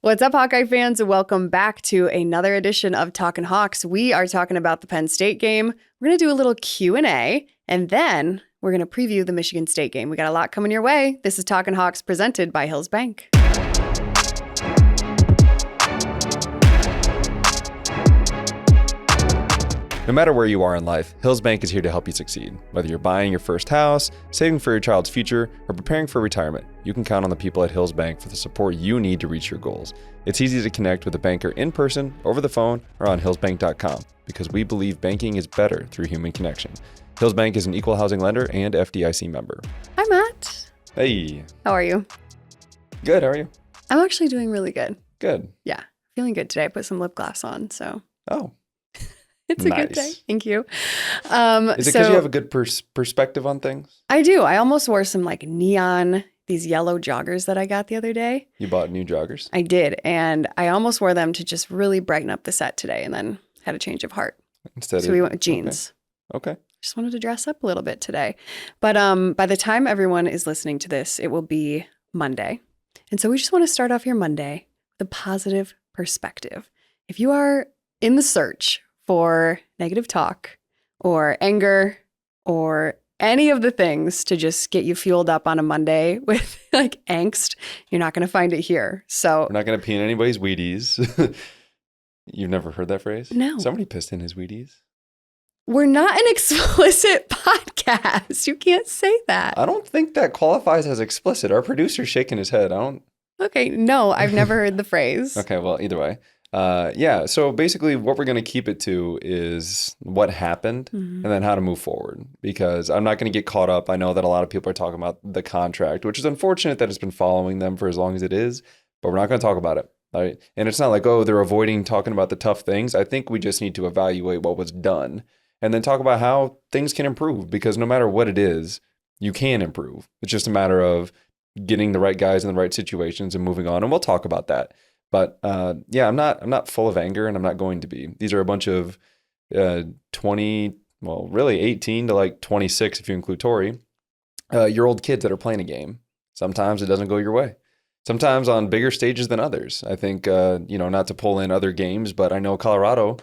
What's up, Hawkeye fans? Welcome back to another edition of Talkin' Hawks. We are talking about the Penn State game. We're going to do a little Q&A, and then we're going to preview the Michigan State game. We got a lot coming your way. This is Talkin' Hawks presented by Hills Bank. No matter where you are in life, Hills Bank is here to help you succeed. Whether you're buying your first house, saving for your child's future, or preparing for retirement, you can count on the people at Hills Bank for the support you need to reach your goals. It's easy to connect with a banker in person, over the phone, or on hillsbank.com because we believe banking is better through human connection. Hills Bank is an equal housing lender and FDIC member. Hi, Matt. Hey. How are you? Good, how are you? I'm actually doing really good. Good. Yeah, feeling good today. I put some lip gloss on, so. Oh. It's a good day. Thank you. Is it because you have a good perspective on things? I do. I almost wore some like neon, these yellow joggers that I got the other day. You bought new joggers? I did. And I almost wore them to just really brighten up the set today and then had a change of heart. So we went with jeans. Okay. Just wanted to dress up a little bit today. But by the time everyone is listening to this, it will be Monday. And so we just want to start off your Monday with a positive perspective. If you are in the search for negative talk or anger or any of the things to just get you fueled up on a Monday with like angst, you're not going to find it here. So we're not going to pee in anybody's Wheaties. You've never heard that phrase? No. Somebody pissed in his Wheaties. We're not an explicit podcast. You can't say that. I don't think that qualifies as explicit. Our producer's shaking his head. Okay, no, I've never heard the phrase. Okay, well, either way. So basically what we're going to keep it to is what happened and then how to move forward, because I'm not going to get caught up. I know that a lot of people are talking about the contract, which is unfortunate that it's been following them for as long as it is, but we're not going to talk about it. Right? And it's not like, oh, they're avoiding talking about the tough things. I think we just need to evaluate what was done and then talk about how things can improve, because no matter what it is, you can improve. It's just a matter of getting the right guys in the right situations and moving on. And we'll talk about that. But I'm not full of anger, and I'm not going to be. These are a bunch of 18 to like 26, if you include Tori, year old kids that are playing a game. Sometimes it doesn't go your way. Sometimes on bigger stages than others. I think, not to pull in other games, but I know Colorado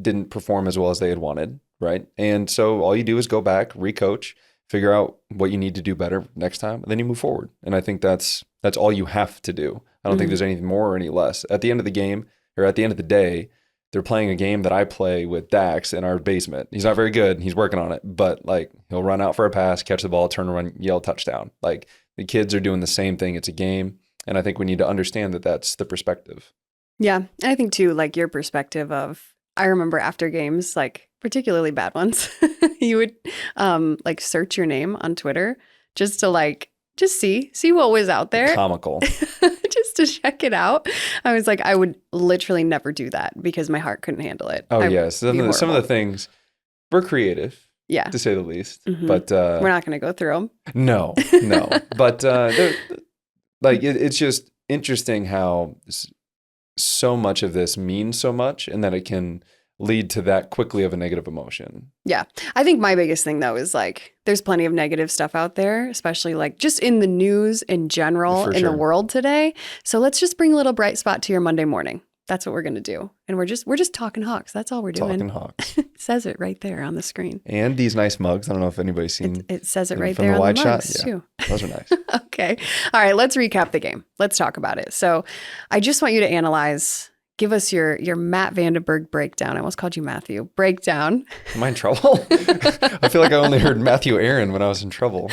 didn't perform as well as they had wanted, right? And so all you do is go back, recoach, figure out what you need to do better next time, and then you move forward. And I think that's all you have to do. I don't think there's anything more or any less. At the end of the game, or at the end of the day, they're playing a game that I play with Dax in our basement. He's not very good. He's working on it. But like, he'll run out for a pass, catch the ball, turn around, yell touchdown. Like, the kids are doing the same thing. It's a game. And I think we need to understand that that's the perspective. Yeah. And I think too, like your perspective of, I remember after games, like particularly bad ones, you would like search your name on Twitter just to just see what was out there. Comical. Just to check it out. I was like, I would literally never do that because my heart couldn't handle it. Oh, yes. Some of the things, we're creative, to say the least. But we're not going to go through them. No. But it's just interesting how so much of this means so much, and that it can lead to that quickly of a negative emotion. Yeah. I think my biggest thing though is like, there's plenty of negative stuff out there, especially like just in the news in general the world today. So let's just bring a little bright spot to your Monday morning. That's what we're going to do. And we're just talking Hawks. That's all we're doing. Talking Hawks. It says it right there on the screen. And these nice mugs. I don't know if anybody's seen it says it right there on the mugs too. Those are nice. Okay. All right. Let's recap the game. Let's talk about it. So I just want you to analyze. Give us your Matt Vandenberg breakdown. I almost called you Matthew. Breakdown. Am I in trouble? I feel like I only heard Matthew Aaron when I was in trouble.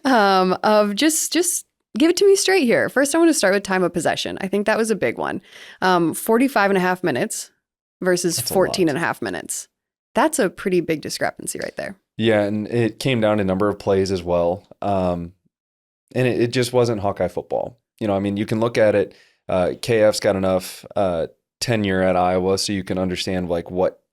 Of just give it to me straight here. First, I want to start with time of possession. I think that was a big one. 45 and a half minutes versus 14 and a half minutes. That's a pretty big discrepancy right there. Yeah, and it came down to number of plays as well. And it just wasn't Hawkeye football. You can look at it. KF's got enough tenure at Iowa, so you can understand like what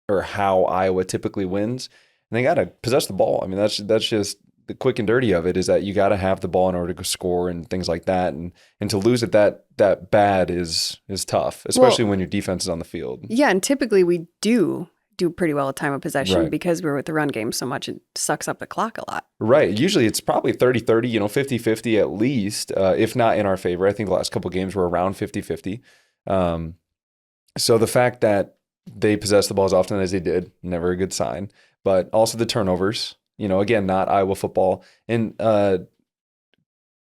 or how Iowa typically wins. And they got to possess the ball. I mean, that's just the quick and dirty of it, is that you got to have the ball in order to score and things like that. And to lose it that bad is tough, especially when your defense is on the field. Yeah, and typically we do do pretty well with time of possession Right. because we're with the run game so much. It sucks up the clock a lot. Right. Usually it's probably 30-30, 50-50 at least, if not in our favor. I think the last couple of games were around 50-50. So the fact that they possessed the ball as often as they did, never a good sign. But also the turnovers, again, not Iowa football. And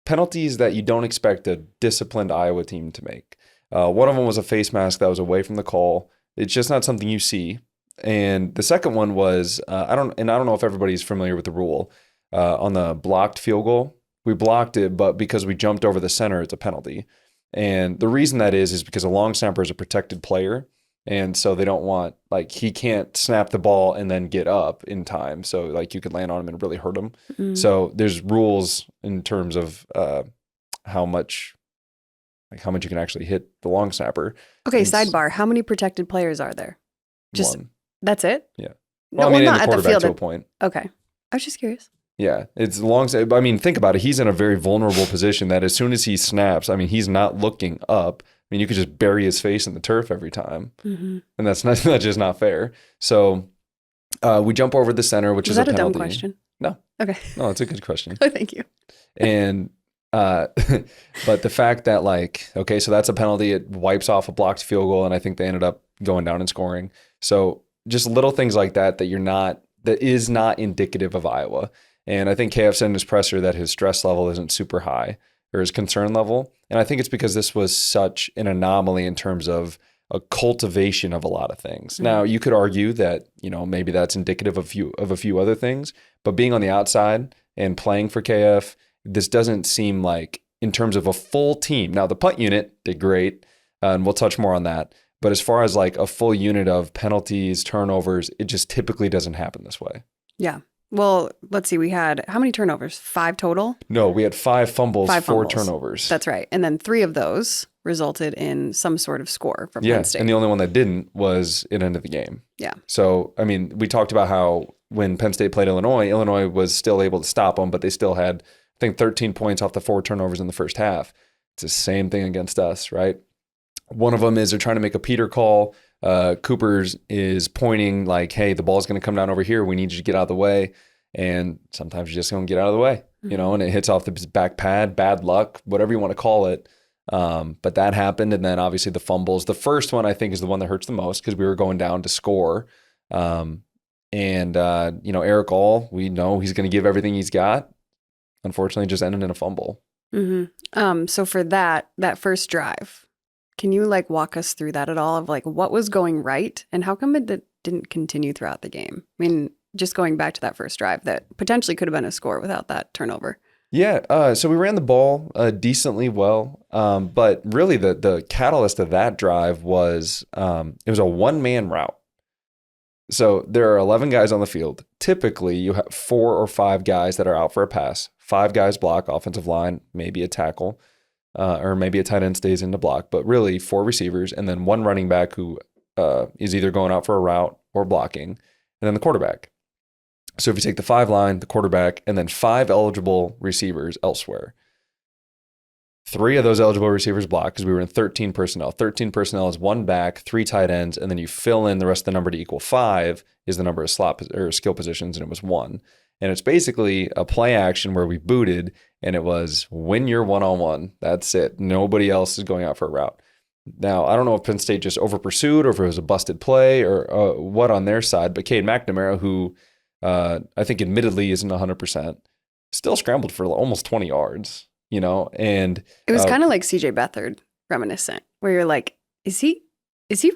penalties that you don't expect a disciplined Iowa team to make. One of them was a face mask that was away from the call. It's just not something you see. And the second one was, I don't know if everybody's familiar with the rule. On the blocked field goal, we blocked it, but because we jumped over the center, it's a penalty. And the reason that is because a long snapper is a protected player. And so they don't want, he can't snap the ball and then get up in time. So, you could land on him and really hurt him. Mm-hmm. So there's rules in terms of how much you can actually hit the long snapper. Okay, sidebar. How many protected players are there? Just one. That's it? Yeah. No, well, not in the at the field. To a point. Okay. I was just curious. Yeah, it's long. Think about it. He's in a very vulnerable position that as soon as he snaps, he's not looking up. You could just bury his face in the turf every time. Mm-hmm. And that's just not fair. So we jump over the center, which is a penalty. Was that a dumb question? No. Okay. No, it's a good question. Oh, thank you. And but the fact that so that's a penalty. It wipes off a blocked field goal, and I think they ended up going down and scoring. So just little things like that that is not indicative of Iowa. And I think KF said in his presser that his stress level isn't super high, or his concern level. And I think it's because this was such an anomaly in terms of a cultivation of a lot of things. Mm-hmm. Now, you could argue that, maybe that's indicative of a few other things, but being on the outside and playing for KF, this doesn't seem like, in terms of a full team. Now, the punt unit did great, and we'll touch more on that. But as far as a full unit of penalties, turnovers, it just typically doesn't happen this way. Yeah. Well, let's see. We had how many turnovers? 5 total? No, we had 5 fumbles, 4 turnovers. That's right. And then 3 of those resulted in some sort of score for Penn State. And the only one that didn't was at the end of the game. Yeah. So, we talked about how when Penn State played Illinois was still able to stop them, but they still had, I think, 13 points off the 4 turnovers in the first half. It's the same thing against us, right? One of them is they're trying to make a Peter call. Cooper's is pointing hey, the ball's going to come down over here. We need you to get out of the way. And sometimes you're just going to get out of the way, and it hits off the back pad, bad luck, whatever you want to call it. But that happened. And then obviously the fumbles. The first one I think is the one that hurts the most because we were going down to score. Eric All, we know he's going to give everything he's got. Unfortunately, just ended in a fumble. Mm-hmm. So for that first drive, can you walk us through that at all of what was going right and how come it didn't continue throughout the game? Just going back to that first drive that potentially could have been a score without that turnover. Yeah. So we ran the ball decently well. But really the catalyst of that drive was it was a one-man route. So there are 11 guys on the field. Typically, you have 4 or 5 guys that are out for a pass. 5 guys block, offensive line, maybe a tackle. Or maybe a tight end stays in the block, but really 4 receivers and then 1 running back who is either going out for a route or blocking, and then the quarterback. So if you take the 5 line, the quarterback, and then 5 eligible receivers elsewhere, 3 of those eligible receivers block because we were in 13 personnel. 13 personnel is 1 back, 3 tight ends, and then you fill in the rest of the number to equal 5 is the number of slot or skill positions, and it was 1. And it's basically a play action where we booted, and it was win your one-on-one. That's it. Nobody else is going out for a route. Now, I don't know if Penn State just over-pursued or if it was a busted play or what on their side, but Cade McNamara, who I think admittedly isn't 100%, still scrambled for almost 20 yards, and it was kind of like CJ Beathard reminiscent, where you're like, is he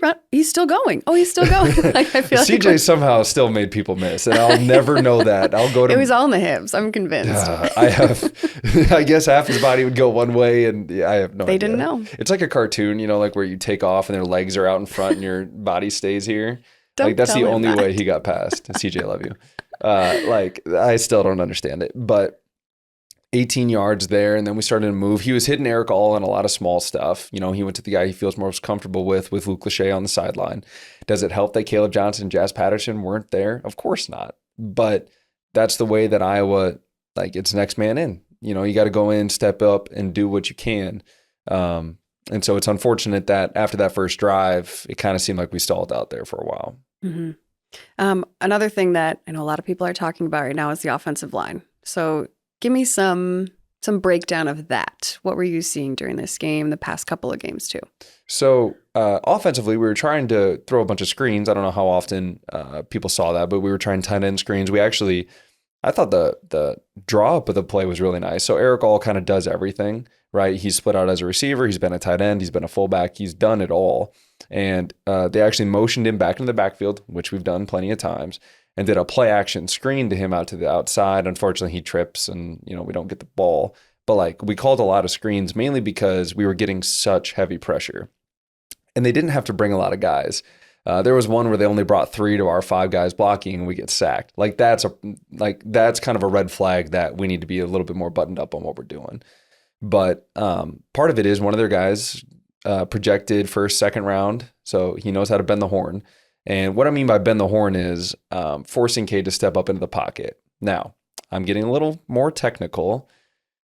run? He's still going. Oh, he's still going. I feel CJ somehow still made people miss, and I'll never know that. I'll go to. It was all in the hips. I'm convinced. I guess half his body would go one way, and I have no idea. They didn't know. It's like a cartoon, where you take off and their legs are out in front and your body stays here. Don't that's tell the him only that. way he got past. CJ, I love you. I still don't understand it, but 18 yards there, and then we started to move. He was hitting Eric All on a lot of small stuff. He went to the guy he feels most comfortable with Luke Lachey on the sideline. Does it help that Caleb Johnson and Jazz Patterson weren't there? Of course not. But that's the way that Iowa, it's next man in. You got to go in, step up, and do what you can. And so it's unfortunate that after that first drive, it kind of seemed like we stalled out there for a while. Mm-hmm. Another thing that I know a lot of people are talking about right now is the offensive line. So give me some breakdown of that. What were you seeing during this game, the past couple of games too? So offensively, we were trying to throw a bunch of screens. I don't know how often people saw that, but we were trying tight end screens. I thought the draw up of the play was really nice. So Eric all kind of does everything, right? He's split out as a receiver. He's been a tight end. He's been a fullback. He's done it all. And they actually motioned him back into the backfield, which we've done plenty of times, and did a play action screen to him out to the outside. Unfortunately, he trips and, we don't get the ball. But we called a lot of screens mainly because we were getting such heavy pressure. And they didn't have to bring a lot of guys. There was one where they only brought 3 to our 5 guys blocking and we get sacked. That's kind of a red flag that we need to be a little bit more buttoned up on what we're doing. But part of it is one of their guys projected first, second round. So he knows how to bend the horn. And what I mean by bend the horn is forcing Cade to step up into the pocket. Now, I'm getting a little more technical.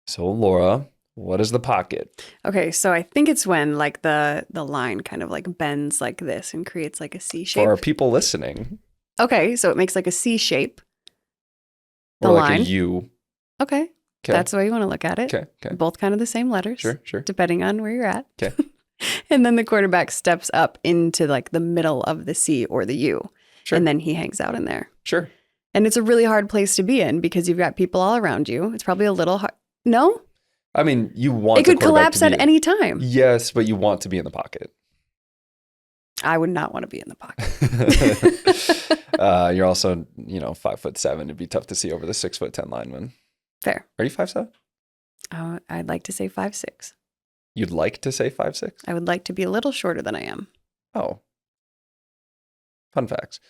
So Laura, what is the pocket? Okay, so I think it's when the line kind of bends like this and creates a C shape. For our people listening. Okay, so it makes a C shape. The or line. A U. Okay. That's the way you want to look at it. Okay. Both kind of the same letters. Sure. Depending on where you're at. Okay. And then the quarterback steps up into the middle of the C or the U. Sure. And then he hangs out in there. Sure. And it's a really hard place to be in because you've got people all around you. It's probably a little hard. No? I mean, you want it could collapse at any time. Yes, but you want to be in the pocket. I would not want to be in the pocket. You're also, 5'7". It'd be tough to see over the 6'10" lineman. Fair. Are you 5'7"? I'd like to say 5'6". You'd like to say 5'6"? I would like to be a little shorter than I am. Oh. Fun facts.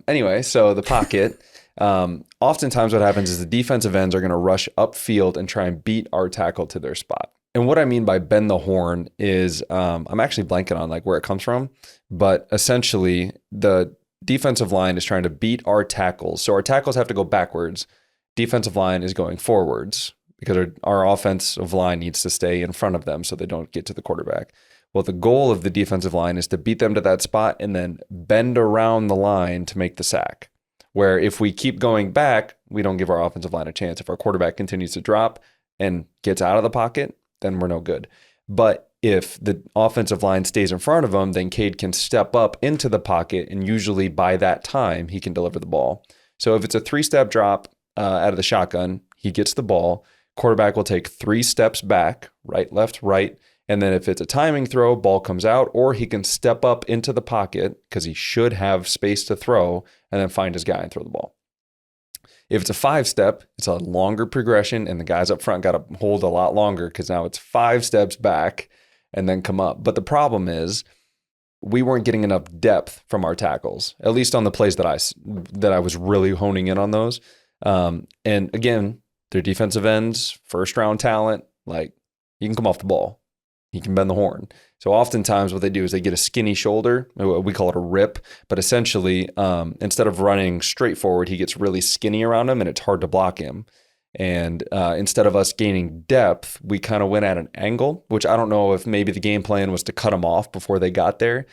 Anyway, so the pocket. Oftentimes what happens is the defensive ends are going to rush upfield and try and beat our tackle to their spot. And what I mean by bend the horn is I'm actually blanking on where it comes from, but essentially the defensive line is trying to beat our tackles. So our tackles have to go backwards. Defensive line is going forwards because our offensive line needs to stay in front of them so they don't get to the quarterback. Well, the goal of the defensive line is to beat them to that spot and then bend around the line to make the sack. Where if we keep going back, we don't give our offensive line a chance. If our quarterback continues to drop and gets out of the pocket, then we're no good. But if the offensive line stays in front of him, then Cade can step up into the pocket, and usually by that time, he can deliver the ball. So if it's a 3-step drop out of the shotgun, he gets the ball. Quarterback will take 3 steps back, right, left, right. And then if it's a timing throw, ball comes out, or he can step up into the pocket because he should have space to throw and then find his guy and throw the ball. If it's a 5-step, it's a longer progression and the guys up front got to hold a lot longer because now it's 5 steps back and then come up. But the problem is we weren't getting enough depth from our tackles, at least on the plays that I was really honing in on those. And again, they're defensive ends, first round talent, you can come off the ball. He can bend the horn. So oftentimes what they do is they get a skinny shoulder. We call it a rip. But essentially, instead of running straight forward, he gets really skinny around him and it's hard to block him. And instead of us gaining depth, we kind of went at an angle, which I don't know if maybe the game plan was to cut them off before they got there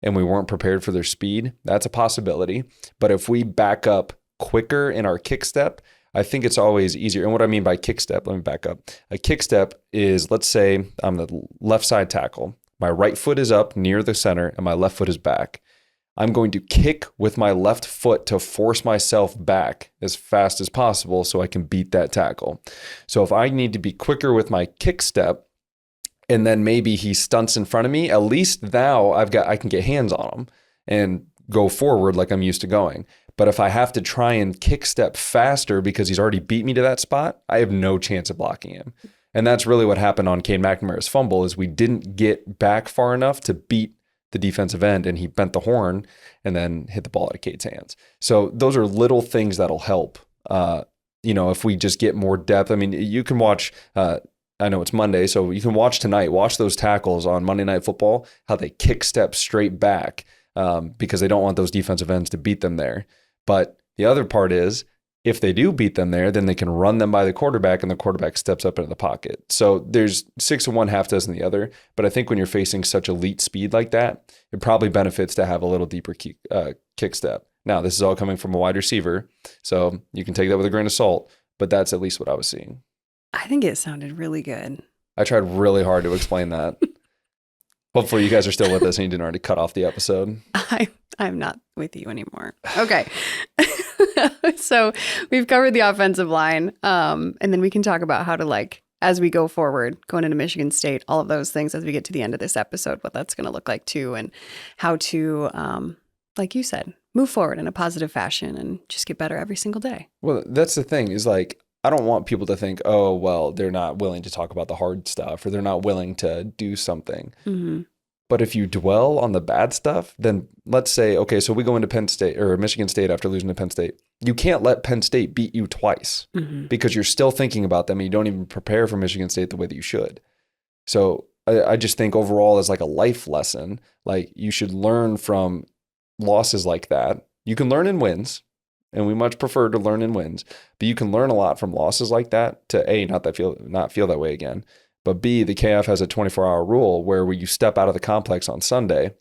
and we weren't prepared for their speed. That's a possibility. But if we back up quicker in our kick step, I think it's always easier. And what I mean by kick step, let me back up. A kick step is, let's say I'm the left side tackle. My right foot is up near the center and my left foot is back. I'm going to kick with my left foot to force myself back as fast as possible so I can beat that tackle. So if I need to be quicker with my kick step and then maybe he stunts in front of me, at least now I can get hands on him and go forward like I'm used to going. But if I have to try and kick step faster because he's already beat me to that spot, I have no chance of blocking him. And that's really what happened on Cade McNamara's fumble is we didn't get back far enough to beat the defensive end and he bent the horn and then hit the ball out of Cade's hands. So those are little things that'll help. If we just get more depth. I mean, you can watch, I know it's Monday, so you can watch tonight, watch those tackles on Monday Night Football, how they kick step straight back because they don't want those defensive ends to beat them there. But the other part is if they do beat them there, then they can run them by the quarterback and the quarterback steps up into the pocket. So there's 6 of one, half dozen the other. But I think when you're facing such elite speed like that, it probably benefits to have a little deeper kick step. Now, this is all coming from a wide receiver, so you can take that with a grain of salt, but that's at least what I was seeing. I think it sounded really good. I tried really hard to explain that. Hopefully you guys are still with us and you didn't already cut off the episode. I'm not with you anymore. Okay. So we've covered the offensive line. And then we can talk about how to, like, as we go forward, going into Michigan State, all of those things as we get to the end of this episode, what that's going to look like too, and how to, like you said, move forward in a positive fashion and just get better every single day. Well, that's the thing is, like, I don't want people to think, oh, well, they're not willing to talk about the hard stuff or they're not willing to do something. Mm-hmm. But if you dwell on the bad stuff, then let's say, okay, so we go into Penn State or Michigan State after losing to Penn State. You can't let Penn State beat you twice because you're still thinking about them and you don't even prepare for Michigan State the way that you should. So I just think overall as like a life lesson, like you should learn from losses like that. You can learn in wins. And we much prefer to learn in wins, but you can learn a lot from losses like that to A, not feel that way again, but B, the KF has a 24-hour rule where you step out of the complex on Sunday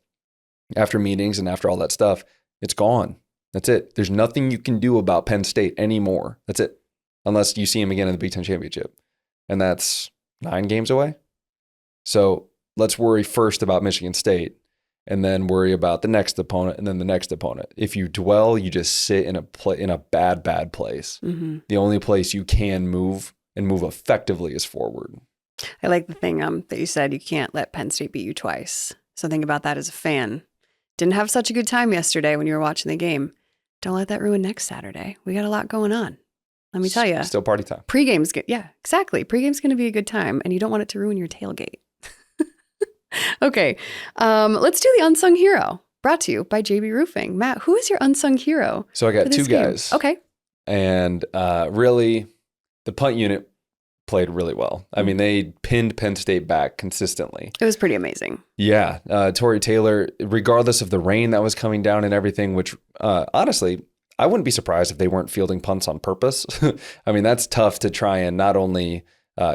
after meetings and after all that stuff, it's gone. That's it. There's nothing you can do about Penn State anymore. That's it. Unless you see them again in the Big Ten Championship. And that's 9 games away. So let's worry first about Michigan State and then worry about the next opponent and then the next opponent. If you dwell, you just sit in a bad place. Mm-hmm. The only place you can move and move effectively is forward. I like the thing that you said, you can't let Penn State beat you twice. So think about that as a fan. Didn't have such a good time yesterday when you were watching the game. Don't let that ruin next Saturday. We got a lot going on. Let me tell you. Still party time. Pre-game's good. Yeah, exactly. Pre-game's going to be a good time, and you don't want it to ruin your tailgate. Okay, let's do the unsung hero. Brought to you by JB Roofing. Matt, who is your unsung hero? So I got 2 guys. Okay. And really, the punt unit played really well. I mean, they pinned Penn State back consistently. It was pretty amazing. Yeah. Tory Taylor, regardless of the rain that was coming down and everything, which honestly, I wouldn't be surprised if they weren't fielding punts on purpose. I mean, that's tough to try and not only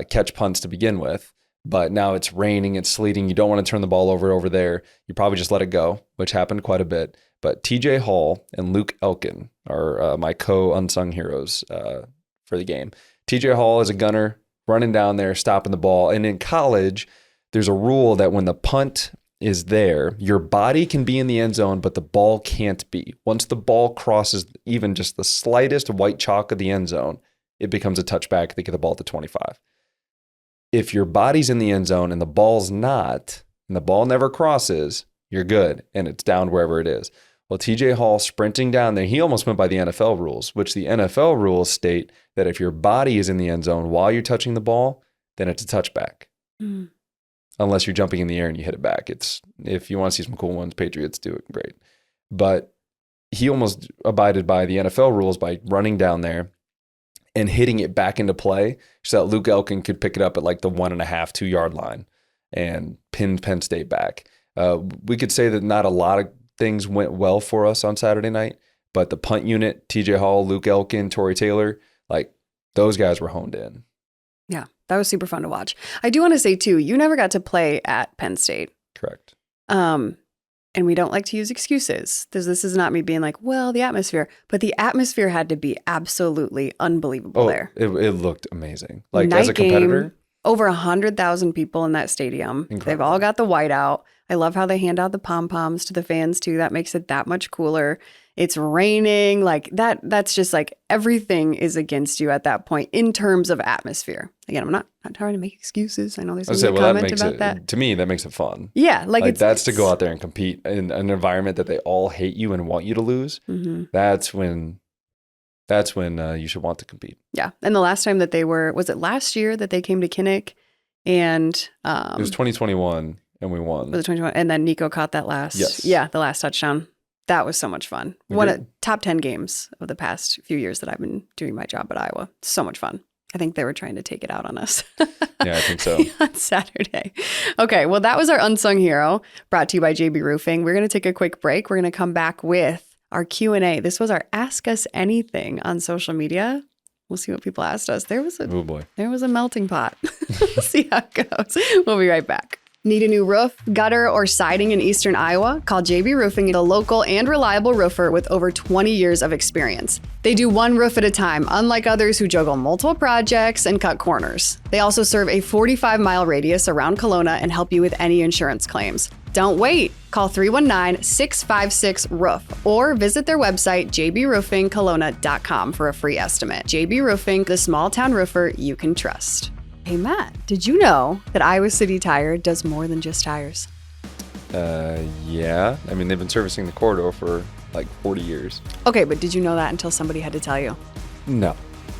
catch punts to begin with, but now it's raining, it's sleeting. You don't want to turn the ball over there. You probably just let it go, which happened quite a bit. But TJ Hall and Luke Elkin are my co-unsung heroes for the game. TJ Hall is a gunner running down there, stopping the ball. And in college, there's a rule that when the punt is there, your body can be in the end zone, but the ball can't be. Once the ball crosses even just the slightest white chalk of the end zone, it becomes a touchback. They get the ball at the 25. If your body's in the end zone and the ball's not, and the ball never crosses, you're good, and it's down wherever it is. Well, TJ Hall sprinting down there, he almost went by the NFL rules, which the NFL rules state that if your body is in the end zone while you're touching the ball, then it's a touchback. Mm. Unless you're jumping in the air and you hit it back. If you want to see some cool ones, Patriots do it great. But he almost abided by the NFL rules by running down there and hitting it back into play so that Luke Elkin could pick it up at like the 1.5, 2 yard line and pin Penn State back. We could say that not a lot of things went well for us on Saturday night, but the punt unit, TJ Hall, Luke Elkin, Tory Taylor, like those guys were honed in. Yeah, that was super fun to watch. I do want to say too, you never got to play at Penn State. Correct. And we don't like to use excuses. This is not me being like, well, the atmosphere. But the atmosphere had to be absolutely unbelievable there. It looked amazing. Like night as a competitor. Game, over 100,000 people in that stadium. Incredible. They've all got the whiteout. I love how they hand out the pom-poms to the fans too. That makes it that much cooler. It's raining. Like that's just like everything is against you at that point in terms of atmosphere. Again, I'm not trying to make excuses. I know there's a comment about that. To me, that makes it fun. Yeah. Like that's to go out there and compete in an environment that they all hate you and want you to lose. Mm-hmm. That's when you should want to compete. Yeah. And the last time that was it last year that they came to Kinnick and it was 2021 and we won. Was it 2021? And then Nico caught that the last touchdown. That was so much fun. One of top 10 games of the past few years that I've been doing my job at Iowa. So much fun. I think they were trying to take it out on us. Yeah, I think so. On Saturday. Okay, well, that was our unsung hero brought to you by JB Roofing. We're going to take a quick break. We're going to come back with our Q&A. This was our Ask Us Anything on social media. We'll see what people asked us. There was a melting pot. We'll see how it goes. We'll be right back. Need a new roof, gutter, or siding in Eastern Iowa? Call JB Roofing, the local and reliable roofer with over 20 years of experience. They do one roof at a time, unlike others who juggle multiple projects and cut corners. They also serve a 45-mile radius around Kelowna and help you with any insurance claims. Don't wait. Call 319-656-ROOF or visit their website, jbroofingkelowna.com for a free estimate. JB Roofing, the small town roofer you can trust. Hey, Matt, did you know that Iowa City Tire does more than just tires? Yeah. I mean, they've been servicing the corridor for like 40 years. Okay, but did you know that until somebody had to tell you? No,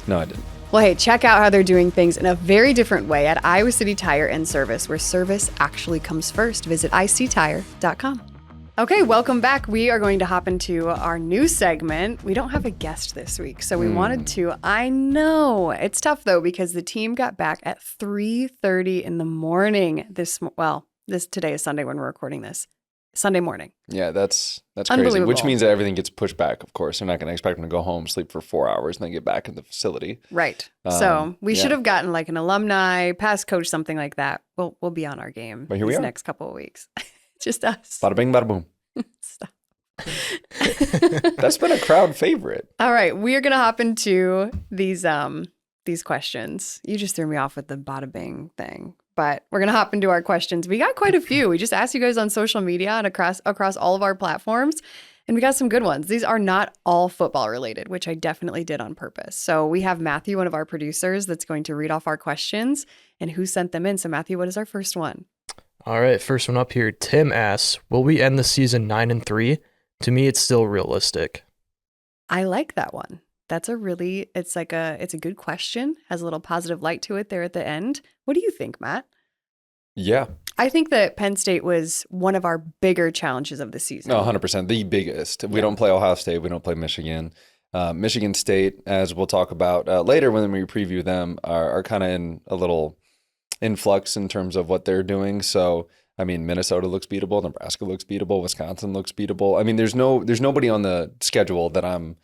I didn't. Well, hey, check out how they're doing things in a very different way at Iowa City Tire and Service, where service actually comes first. Visit ictire.com. Okay, welcome back. We are going to hop into our new segment. We don't have a guest this week, so we wanted to. I know. It's tough, though, because the team got back at 3:30 in the morning today is Sunday when we're recording this. Sunday morning. Yeah, that's crazy. Which means that everything gets pushed back, of course. They're not going to expect them to go home, sleep for 4 hours, and then get back in the facility. Right. So we should have gotten like an alumni, past coach, something like that. We'll be on our game these next couple of weeks. Just us. Bada bing, bada boom. Stop. That's been a crowd favorite. All right, we are gonna hop into these questions. You just threw me off with the bada bing thing, but we're gonna hop into our questions. We got quite a few. We just asked you guys on social media and across all of our platforms, and we got some good ones. These are not all football related, which I definitely did on purpose. So we have Matthew, one of our producers, that's going to read off our questions and who sent them in. So Matthew, what is our first one? All right, first one up here. Tim asks, will we end the season 9-3? To me, it's still realistic. I like that one. It's a good question. Has a little positive light to it there at the end. What do you think, Matt? Yeah. I think that Penn State was one of our bigger challenges of the season. No, 100%. The biggest. We don't play Ohio State. We don't play Michigan. Michigan State, as we'll talk about later when we preview them, are kind of in a little influx in terms of what they're doing. So, I mean, Minnesota looks beatable, Nebraska looks beatable, Wisconsin looks beatable. I mean, there's nobody on the schedule that I'm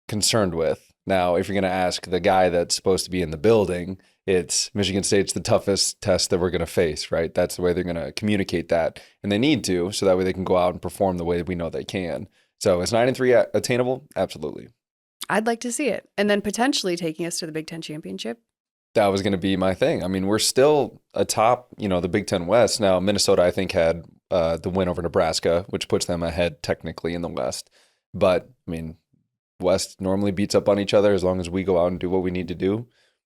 concerned with. Now, if you're going to ask the guy that's supposed to be in the building, it's Michigan State's the toughest test that we're going to face, right? That's the way they're going to communicate that, and they need to, so that way they can go out and perform the way that we know they can. So, is 9-3 attainable? Absolutely. I'd like to see it, and then potentially taking us to the Big Ten championship. That was going to be my thing. I mean, we're still atop, the Big Ten West. Now, Minnesota, I think, had the win over Nebraska, which puts them ahead technically in the West. But, I mean, West normally beats up on each other as long as we go out and do what we need to do.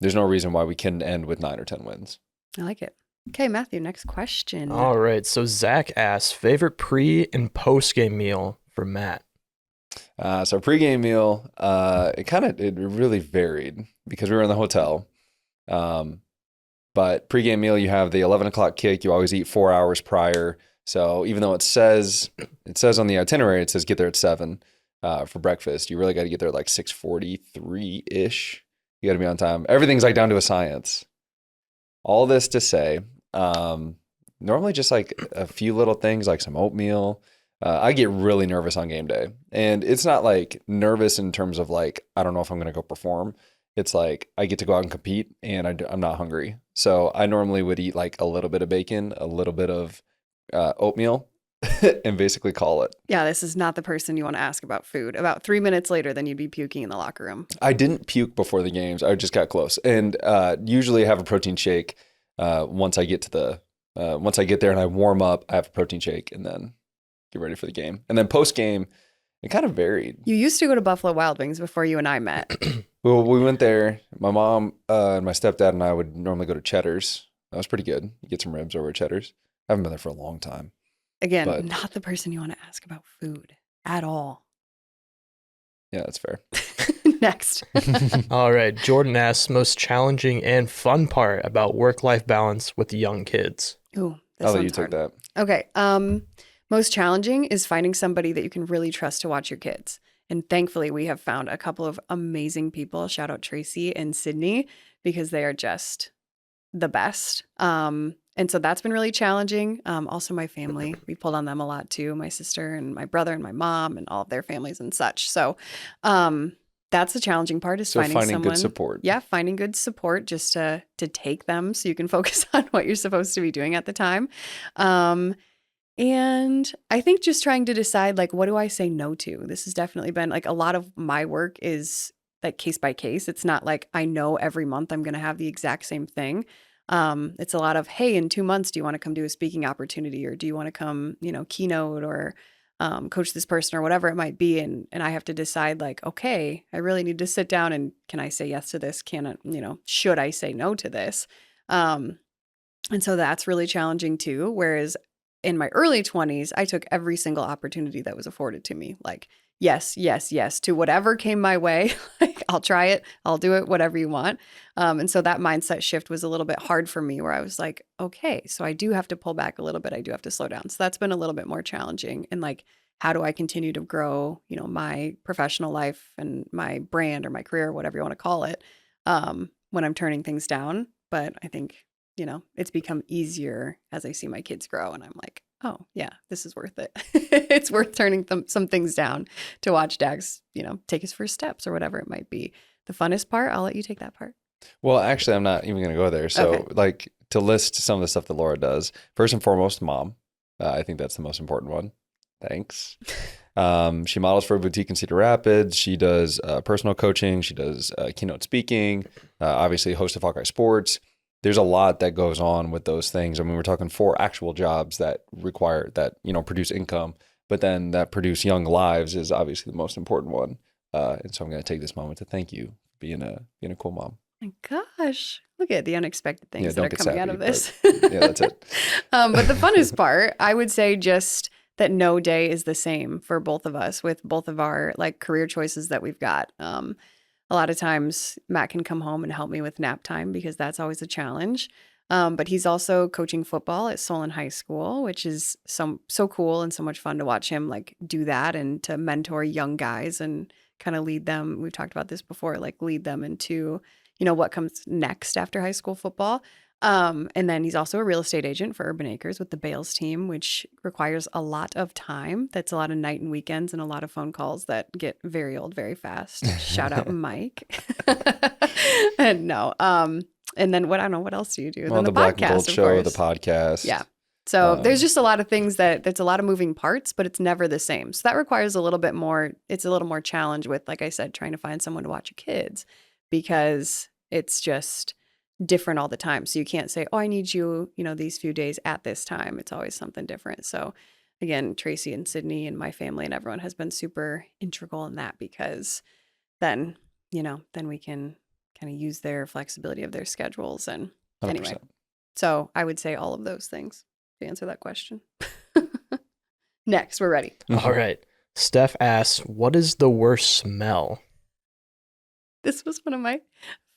There's no reason why we couldn't end with 9 or 10 wins. I like it. Okay, Matthew, next question. All right, so Zach asks, favorite pre- and post-game meal for Matt? So pregame meal, it really varied because we were in the hotel. But pregame meal, you have the 11 o'clock kick. You always eat 4 hours prior. So even though it says on the itinerary, it says get there at 7 for breakfast. You really got to get there at like 6:43-ish. You got to be on time. Everything's like down to a science. All this to say, normally just like a few little things like some oatmeal. I get really nervous on game day, and it's not like nervous in terms of like, I don't know if I'm going to go perform. It's like I get to go out and compete, and I'm not hungry. So I normally would eat like a little bit of bacon, a little bit of oatmeal, and basically call it. Yeah, this is not the person you want to ask about food. About 3 minutes later, then you'd be puking in the locker room. I didn't puke before the games. I just got close. And usually have a protein shake once I get there and I warm up, I have a protein shake and then get ready for the game. And then post-game, it kind of varied. You used to go to Buffalo Wild Wings before you and I met. Well, we went there. My mom and my stepdad and I would normally go to Cheddar's. That was pretty good. You get some ribs over at Cheddar's. I haven't been there for a long time. Again, not the person you want to ask about food at all. Yeah, that's fair. Next. All right. Jordan asks, most challenging and fun part about work-life balance with young kids. Ooh, I'll let you take that. Okay. Most challenging is finding somebody that you can really trust to watch your kids. And thankfully, we have found a couple of amazing people. Shout out Tracy and Sydney, because they are just the best. And so that's been really challenging. Also my family, we pulled on them a lot too. My sister and my brother and my mom and all of their families and such. So that's the challenging part is So finding finding someone. good support. Yeah, finding good support just to take them so you can focus on what you're supposed to be doing at the time. And I think just trying to decide, like, what do I say no to? This has definitely been like a lot of my work is like case by case. It's not like I know every month I'm going to have the exact same thing. It's a lot of, hey, in 2 months, do you want to come do a speaking opportunity, or do you want to come, keynote or coach this person or whatever it might be. And I have to decide, like, okay, I really need to sit down and can I say yes to this? Can I, should I say no to this? And so that's really challenging too. Whereas in my early 20s, I took every single opportunity that was afforded to me. Like, yes, yes, yes to whatever came my way. Like, I'll try it. I'll do it, whatever you want. And so that mindset shift was a little bit hard for me, where I was like, okay, so I do have to pull back a little bit. I do have to slow down. So that's been a little bit more challenging. And like, how do I continue to grow, my professional life and my brand or my career, whatever you want to call it, when I'm turning things down. But I think, it's become easier as I see my kids grow, and I'm like, oh yeah, this is worth it. It's worth turning some things down to watch Dax, take his first steps or whatever it might be. The funnest part, I'll let you take that part. Well, actually, I'm not even going to go there. So, Okay. like, to list some of the stuff that Laura does, first and foremost, mom. I think that's the most important one. Thanks. She models for a boutique in Cedar Rapids. She does personal coaching. She does keynote speaking, obviously host of Hawkeye Sports. There's a lot that goes on with those things. I mean, we're talking 4 actual jobs that require that, produce income, but then that produce young lives is obviously the most important one. And so I'm going to take this moment to thank you for being a cool mom. My gosh, look at the unexpected things that don't are get coming sappy, out of this. yeah, that's it. But the funnest part, I would say, just that no day is the same for both of us with both of our like career choices that we've got. A lot of times Matt can come home and help me with nap time because that's always a challenge. But he's also coaching football at Solon High School, which is so cool and so much fun to watch him like do that and to mentor young guys and kind of lead them. We've talked about this before, like lead them into, what comes next after high school football. And then he's also a real estate agent for Urban Acres with the Bales team, which requires a lot of time. That's a lot of night and weekends and a lot of phone calls that get very old very fast. Shout out Mike. And no. And then I don't know, what else do you do? Well, then the Black and Gold podcast, of show, course. the podcast. Yeah. So there's just a lot of things that's a lot of moving parts, but it's never the same. So that requires a little bit more. It's a little more challenge with, like I said, trying to find someone to watch your kids because it's just different all the time. So you can't say, oh, I need you, these few days at this time. It's always something different. So again, Tracy and Sydney and my family and everyone has been super integral in that because then we can kind of use their flexibility of their schedules. And 100%. anyway, so I would say all of those things to answer that question. Next, we're ready. All right. Steph asks, what is the worst smell? This was one of my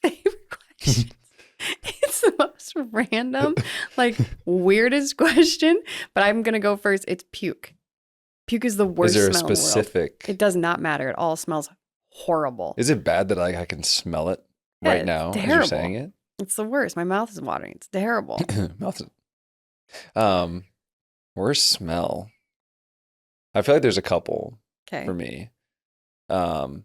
favorite questions. It's the most random, like weirdest question, but I'm going to go first. It's puke. Puke is the worst Is there a smell in the world. specific? It does not matter. It all smells horrible. Is it bad that I can smell it Yeah, right it's now as you're terrible. saying it? It's the worst. My mouth is watering. It's terrible. Mouth is... Worst smell. I feel like there's a couple Okay. for me. So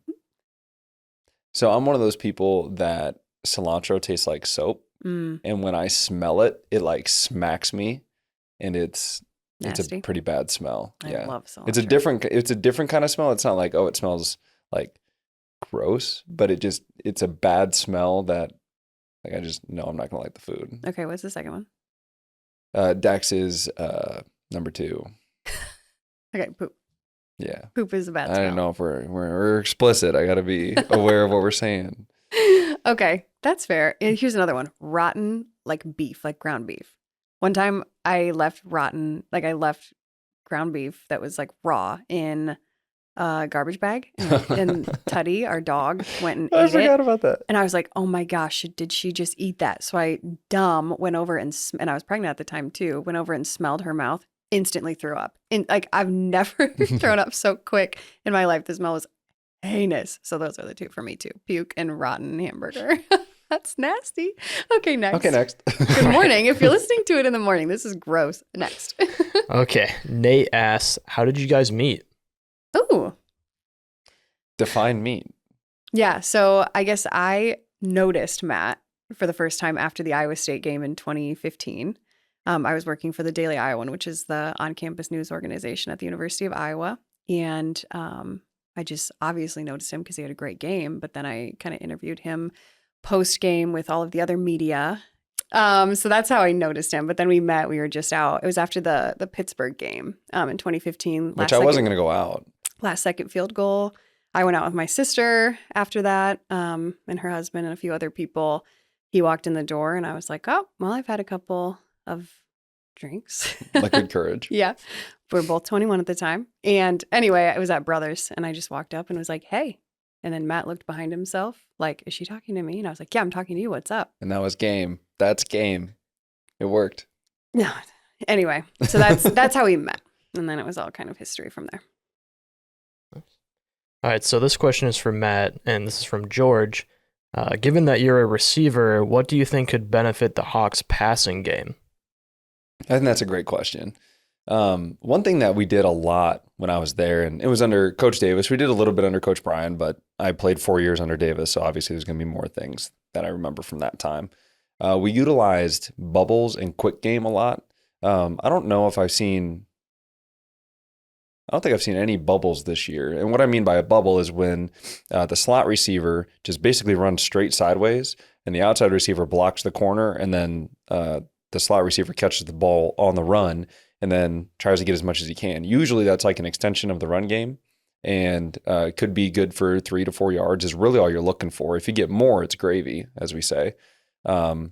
I'm one of those people that cilantro tastes like soap, and when I smell it, it like smacks me, and it's Nasty. a pretty bad smell. I love cilantro. It's a different kind of smell. It's not like, oh, it smells like gross, but it's a bad smell that like I just know I'm not gonna like the food. Okay, what's the second one? Dax is number 2. Okay, poop. Yeah. Poop is a bad I smell. don't know if we're explicit. I got to be aware of what we're saying. Okay, that's fair. And here's another one. Rotten, like beef, like ground beef. One time I left ground beef that was like raw in a garbage bag. And Tutty, our dog, went and ate it. about that. And I was like, oh my gosh, did she just eat that? So I went over and I was pregnant at the time too, went over and smelled her mouth, instantly threw up. And like, I've never thrown up so quick in my life. The smell was heinous. So those are the 2 for me too. Puke and rotten hamburger. That's nasty. Okay, next. Okay, next. Good morning. If you're listening to it in the morning, this is gross. Next. Okay. Nate asks, how did you guys meet? Ooh. Define meat. Yeah. So I guess I noticed Matt for the first time after the Iowa State game in 2015. I was working for the Daily Iowan, which is the on-campus news organization at the University of Iowa. And I just obviously noticed him because he had a great game. But then I kind of interviewed him post-game with all of the other media. So that's how I noticed him. But then we met. We were just out. It was after the Pittsburgh game in 2015. Which I wasn't going to go out. Last second field goal. I went out with my sister after that, and her husband and a few other people. He walked in the door and I was like, oh, well, I've had a couple of drinks. Liquid courage. Yeah. We were both 21 at the time. And anyway, I was at Brothers and I just walked up and was like, hey. And then Matt looked behind himself like, is she talking to me? And I was like, yeah, I'm talking to you. What's up? And that was game. That's game. It worked. No. Anyway, so that's how we met. And then it was all kind of history from there. All right, so this question is from Matt, and this is from George. Given that you're a receiver, what do you think could benefit the Hawks' passing game? I think that's a great question. One thing that we did a lot when I was there, and it was under Coach Davis. We did a little bit under Coach Bryan, but I played 4 years under Davis, so obviously there's going to be more things that I remember from that time. We utilized bubbles and quick game a lot. I don't think I've seen any bubbles this year. And what I mean by a bubble is when the slot receiver just basically runs straight sideways and the outside receiver blocks the corner, and then the slot receiver catches the ball on the run and then tries to get as much as he can. Usually that's like an extension of the run game, and it could be good for 3 to 4 yards is really all you're looking for. If you get more, it's gravy, as we say. But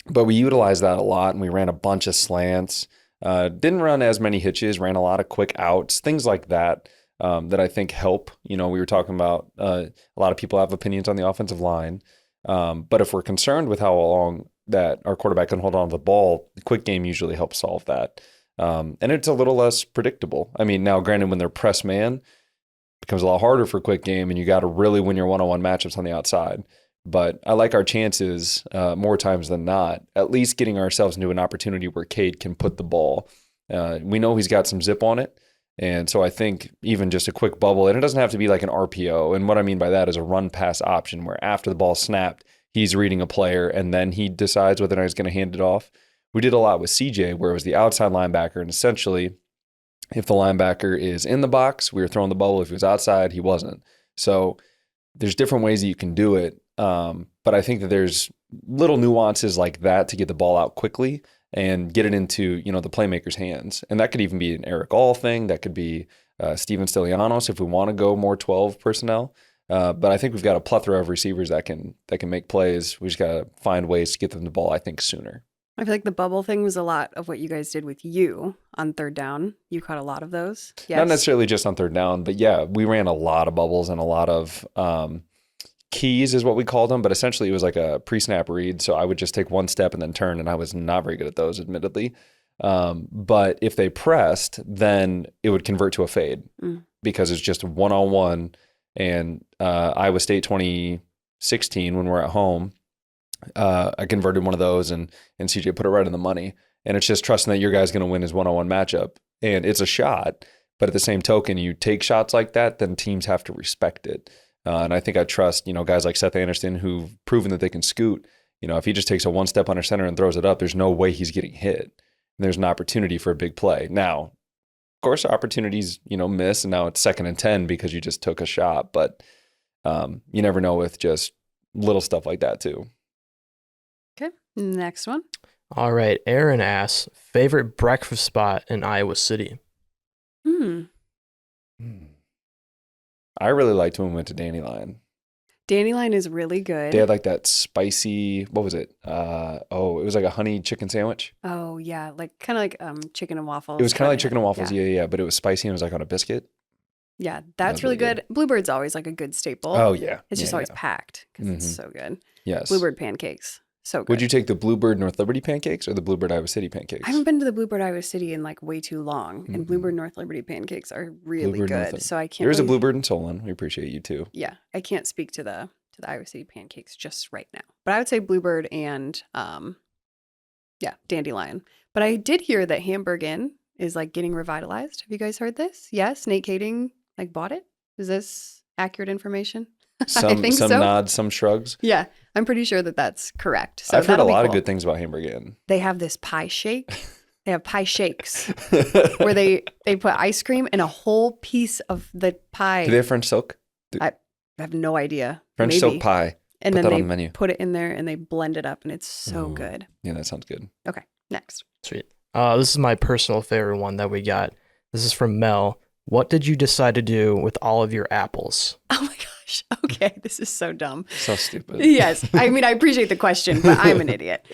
we utilized that a lot, and we ran a bunch of slants. Didn't run as many hitches, ran a lot of quick outs, things like that, that I think help. You know, we were talking about a lot of people have opinions on the offensive line. But if we're concerned with how long that our quarterback can hold on to the ball, the quick game usually helps solve that. And it's a little less predictable. I mean, now granted, when they're press man, it becomes a lot harder for quick game, and you got to really win your one-on-one matchups on the outside. But I like our chances more times than not, at least getting ourselves into an opportunity where Cade can put the ball. We know he's got some zip on it. And so I think even just a quick bubble, and it doesn't have to be like an RPO. And what I mean by that is a run pass option where after the ball snapped, he's reading a player and then he decides whether or not he's going to hand it off. We did a lot with CJ where it was the outside linebacker. And essentially, if the linebacker is in the box, we were throwing the bubble. If he was outside, he wasn't. So there's different ways that you can do it. But I think that there's little nuances like that to get the ball out quickly and get it into, you know, the playmaker's hands. And that could even be an Eric All thing. That could be Steven Stilianos if we want to go more 12 personnel. But I think we've got a plethora of receivers that can make plays. We just got to find ways to get them the ball, I think, sooner. I feel like the bubble thing was a lot of what you guys did with you on third down. You caught a lot of those. Yes. Not necessarily just on third down, but yeah, we ran a lot of bubbles and a lot of keys is what we called them, but essentially it was like a pre-snap read. So I would just take one step and then turn, and I was not very good at those, admittedly. But if they pressed, then it would convert to a fade because it's just one-on-one. And Iowa State 2016, when we're at home, I converted one of those, and CJ put it right in the money. And it's just trusting that your guy's going to win his one-on-one matchup. And it's a shot, but at the same token, you take shots like that, then teams have to respect it. And I think I trust, you know, guys like Seth Anderson who've proven that they can scoot. You know, if he just takes a one step under center and throws it up, there's no way he's getting hit. And there's an opportunity for a big play. Now, of course, opportunities, you know, miss, and now it's 2nd and 10 because you just took a shot. But you never know with just little stuff like that too. Okay, next one. All right, Aaron asks, favorite breakfast spot in Iowa City? I really liked when we went to Dandelion. Dandelion is really good. They had like that spicy, what was it? It was like a honey chicken sandwich. Oh, yeah. Like kind of like chicken and waffles. It was kind of like chicken and waffles. Yeah. Yeah. But it was spicy and it was like on a biscuit. Yeah, that's really good. Bluebird's always like a good staple. Oh, yeah. It's just always packed because it's so good. Yes. Bluebird pancakes. So good. Would you take the Bluebird North Liberty pancakes or the Bluebird Iowa City pancakes? I haven't been to the Bluebird Iowa City in like way too long, and Bluebird North Liberty pancakes are really good. So I can't. There's a Bluebird in Solon. We appreciate you too. Yeah, I can't speak to the Iowa City pancakes just right now, but I would say Bluebird and Dandelion. But I did hear that Hamburg Inn is like getting revitalized. Have you guys heard this? Yes, Nate Kading like bought it. Is this accurate information? Some think some so. nods, some shrugs. Yeah, I'm pretty sure that that's correct. So I've heard a that'll be lot of cool. good things about Hamburg Inn. They have this pie shake. They have pie shakes where they put ice cream in a whole piece of the pie. Do they have French silk? I have no idea. French Maybe. silk pie. And Put then that they on the menu. put it in there and they blend it up and it's so Ooh. good. Yeah, that sounds good. Okay, next. Sweet. This is my personal favorite one that we got. This is from Mel. What did you decide to do with all of your apples? Oh my gosh. Okay, this is so dumb. So stupid. Yes. I mean, I appreciate the question, but I'm an idiot.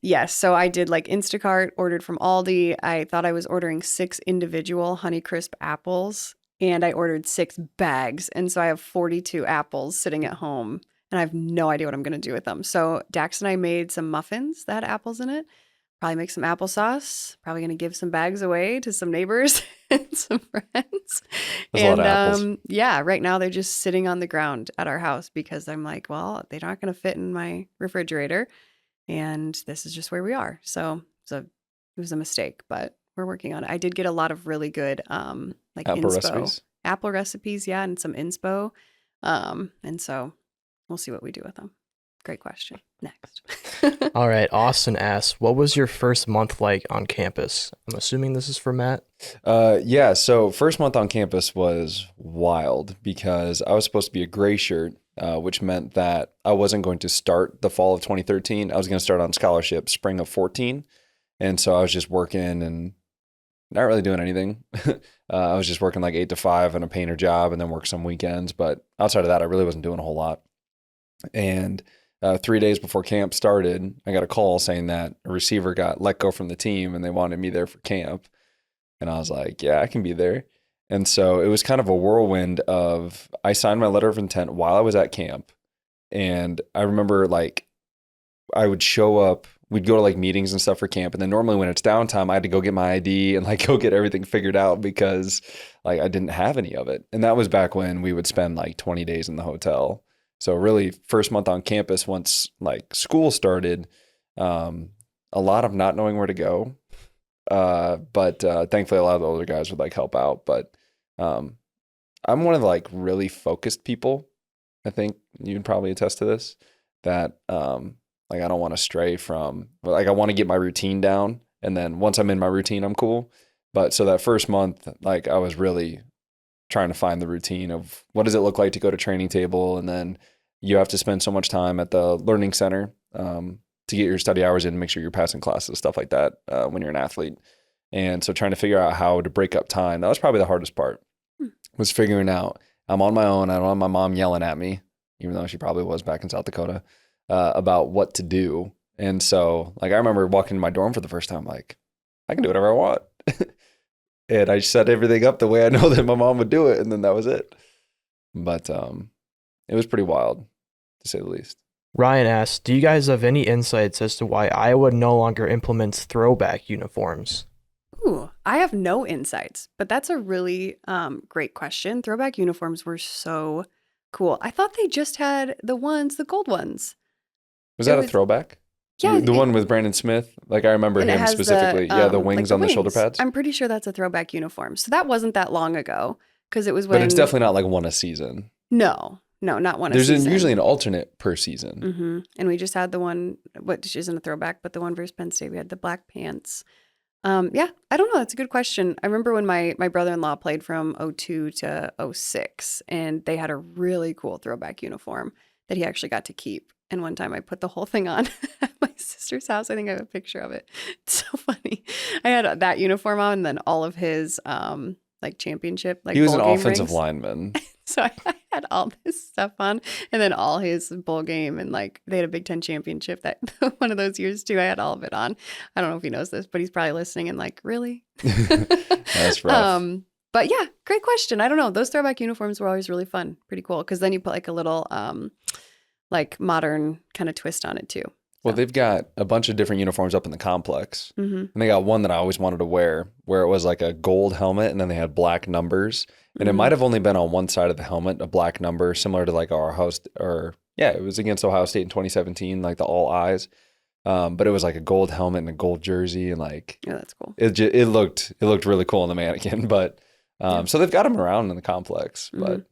Yes. So I did like Instacart, ordered from Aldi. I thought I was ordering 6 individual Honeycrisp apples and I ordered 6 bags. And so I have 42 apples sitting at home and I have no idea what I'm going to do with them. So Dax and I made some muffins that had apples in it. Probably make some applesauce. Probably going to give some bags away to some neighbors and some friends. There's a lot of apples. Yeah, right now they're just sitting on the ground at our house because I'm like, well, they're not going to fit in my refrigerator. And this is just where we are. So it was a mistake, but we're working on it. I did get a lot of really good like Apple inspo. recipes. Apple recipes, yeah, and some inspo. And so we'll see what we do with them. Great question. Next. All right. Austin asks, what was your first month like on campus? I'm assuming this is for Matt. Yeah, so first month on campus was wild because I was supposed to be a gray shirt, which meant that I wasn't going to start the fall of 2013. I was going to start on scholarship spring of 14. And so I was just working and not really doing anything. I was just working like 8 to 5 in a painter job and then work some weekends. But outside of that, I really wasn't doing a whole lot. And 3 days before camp started, I got a call saying that a receiver got let go from the team and they wanted me there for camp. And I was like, yeah, I can be there. And so it was kind of a whirlwind of, I signed my letter of intent while I was at camp. And I remember like I would show up, we'd go to like meetings and stuff for camp. And then normally when it's downtime, I had to go get my ID and like go get everything figured out because like I didn't have any of it. And that was back when we would spend like 20 days in the hotel. So really first month on campus, once like school started, a lot of not knowing where to go. But thankfully a lot of the older guys would like help out. But I'm one of the like really focused people. I think you'd probably attest to this, that like I don't want to stray from, like I want to get my routine down. And then once I'm in my routine, I'm cool. But so that first month, like I was really trying to find the routine of what does it look like to go to training table. And then you have to spend so much time at the learning center to get your study hours in, make sure you're passing classes, stuff like that when you're an athlete. And so trying to figure out how to break up time, that was probably the hardest part, was figuring out I'm on my own. I don't have my mom yelling at me, even though she probably was back in South Dakota, about what to do. And so like I remember walking in my dorm for the first time, like I can do whatever I want. And I set everything up the way I know that my mom would do it. And then that was it. But it was pretty wild, to say the least. Ryan asks, do you guys have any insights as to why Iowa no longer implements throwback uniforms? Ooh, I have no insights, but that's a really great question. Throwback uniforms were so cool. I thought they just had the gold ones. Was that a throwback? Yeah. The one with Brandon Smith? Like I remember him specifically. The wings on the shoulder pads. I'm pretty sure that's a throwback uniform. So that wasn't that long ago because it was when. But it's definitely not like one a season. No, not one a season. There's usually an alternate per season. Mm-hmm. And we just had the one, which isn't a throwback, but the one versus Penn State. We had the black pants. Yeah, I don't know. That's a good question. I remember when my brother-in-law played from 02 to 06, and they had a really cool throwback uniform that he actually got to keep. And one time I put the whole thing on at my sister's house. I think I have a picture of it. It's so funny. I had that uniform on and then all of his like championship, like he was bowl an game offensive rings. lineman. So I had all this stuff on and then all his bowl game and like they had a Big Ten championship that one of those years too. I had all of it on. I don't know if he knows this, but he's probably listening and like, really? That's rough. But yeah, great question. I don't know. Those throwback uniforms were always really fun. Pretty cool. Because then you put like a little like modern kind of twist on it too. Well, they've got a bunch of different uniforms up in the complex. Mm-hmm. And they got one that I always wanted to wear where it was like a gold helmet and then they had black numbers. And it might have only been on one side of the helmet, a black number, similar to like our host, or yeah, it was against Ohio State in 2017, like the all eyes. But it was like a gold helmet and a gold jersey, and like, yeah, that's cool. It looked really cool on the mannequin. But so they've got them around in the complex. But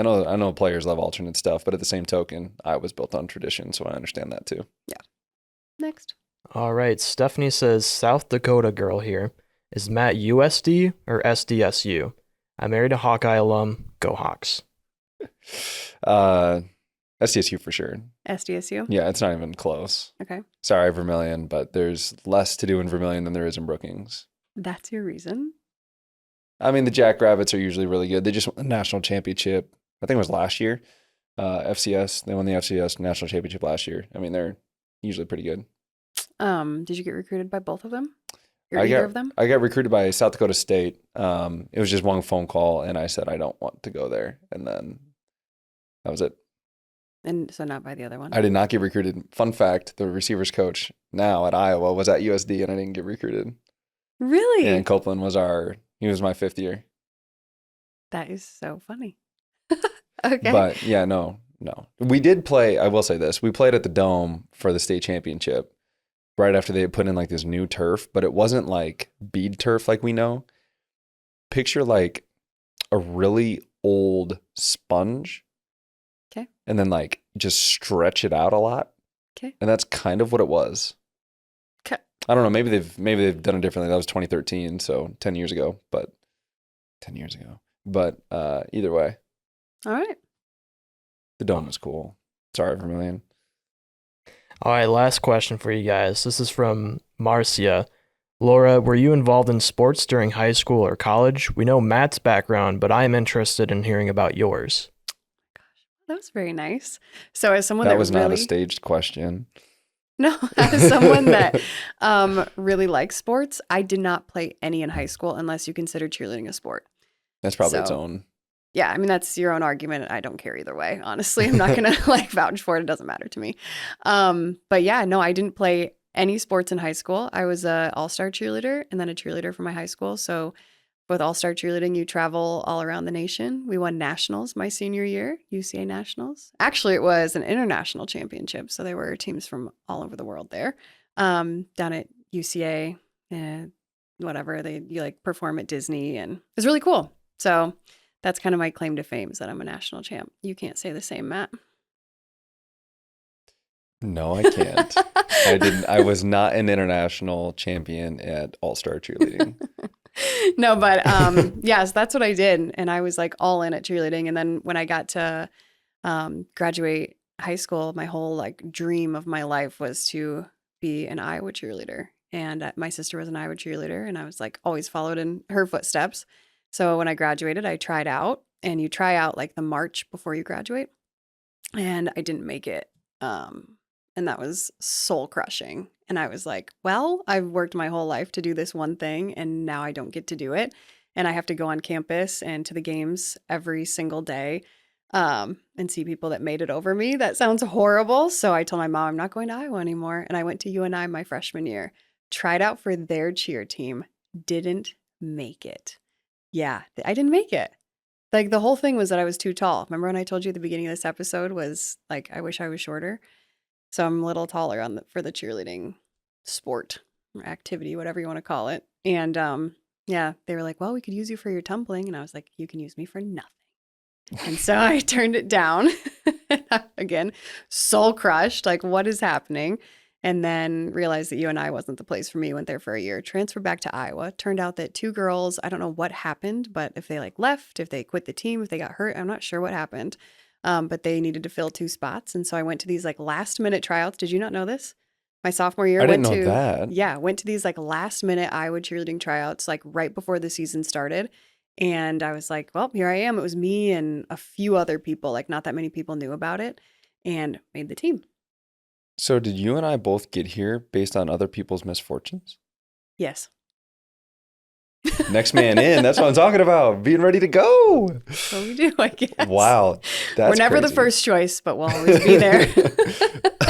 I know players love alternate stuff, but at the same token, Iowa's built on tradition, so I understand that too. Yeah. Next. All right. Stephanie says, South Dakota girl here. Is Matt USD or SDSU? I married a Hawkeye alum. Go Hawks. SDSU for sure. SDSU? Yeah, it's not even close. Okay. Sorry, Vermilion, but there's less to do in Vermilion than there is in Brookings. That's your reason? I mean, the Jackrabbits are usually really good. They just won the national championship. I think it was last year. FCS. They won the FCS national championship last year. I mean, they're usually pretty good. Did you get recruited by both of them? Or either of them? I got recruited by South Dakota State. It was just one phone call, and I said I don't want to go there, and then that was it. And so not by the other one? I did not get recruited. Fun fact, the receivers coach now at Iowa was at USD, and I didn't get recruited. Really? And Copeland was he was my 5th year. That is so funny. Okay. But yeah, no. We did play, I will say this, we played at the Dome for the state championship right after they had put in like this new turf, but it wasn't like bead turf like we know. Picture like a really old sponge. Okay. And then like just stretch it out a lot. Okay. And that's kind of what it was. Okay. I don't know, maybe they've done it differently. That was 2013, so 10 years ago, but either way. All right. The Dome was cool. Sorry, Vermilion. All right, last question for you guys. This is from Marcia. Laura, were you involved in sports during high school or college? We know Matt's background, but I am interested in hearing about yours. That was very nice. So as someone that that was really... not a staged question. No, as someone that really likes sports, I did not play any in high school unless you consider cheerleading a sport. That's probably its own. Yeah, I mean, that's your own argument. I don't care either way. Honestly, I'm not going to like vouch for it. It doesn't matter to me. But yeah, no, I didn't play any sports in high school. I was a all-star cheerleader and then a cheerleader for my high school. So with all-star cheerleading, you travel all around the nation. We won nationals my senior year, UCA nationals. Actually, it was an international championship. So there were teams from all over the world there. Down at UCA, whatever, you like perform at Disney, and it was really cool. So that's kind of my claim to fame, is that I'm a national champ. You can't say the same, Matt. No, I can't. I didn't. I was not an international champion at all-star cheerleading. No, but yes, that's what I did. And I was like all in at cheerleading. And then when I got to graduate high school, my whole like dream of my life was to be an Iowa cheerleader. And my sister was an Iowa cheerleader, and I was like always followed in her footsteps. So when I graduated, I tried out, and you try out like the March before you graduate, and I didn't make it. And that was soul crushing. And I was like, well, I've worked my whole life to do this one thing, and now I don't get to do it. And I have to go on campus and to the games every single day and see people that made it over me. That sounds horrible. So I told my mom, I'm not going to Iowa anymore. And I went to UNI my freshman year, tried out for their cheer team, didn't make it. Yeah, I didn't make it. Like the whole thing was that I was too tall. Remember when I told you at the beginning of this episode was like, I wish I was shorter. So I'm a little taller for the cheerleading sport or activity, whatever you want to call it. And yeah, they were like, well, we could use you for your tumbling. And I was like, you can use me for nothing. And so I turned it down. Again, soul crushed, like what is happening? And then realized that UNI wasn't the place for me. Went there for a year, transferred back to Iowa. Turned out that 2 girls, I don't know what happened, but if they like left, if they quit the team, if they got hurt, I'm not sure what happened. But they needed to fill 2 spots. And so I went to these like last minute tryouts. Did you not know this? My sophomore year, I didn't know that. Yeah, went to these like last minute Iowa cheerleading tryouts, like right before the season started. And I was like, well, here I am. It was me and a few other people, like not that many people knew about it, and made the team. So did you and I both get here based on other people's misfortunes? Yes. Next man in. That's what I'm talking about. Being ready to go. So we do, I guess. Wow. We're never the first choice, but we'll always be there.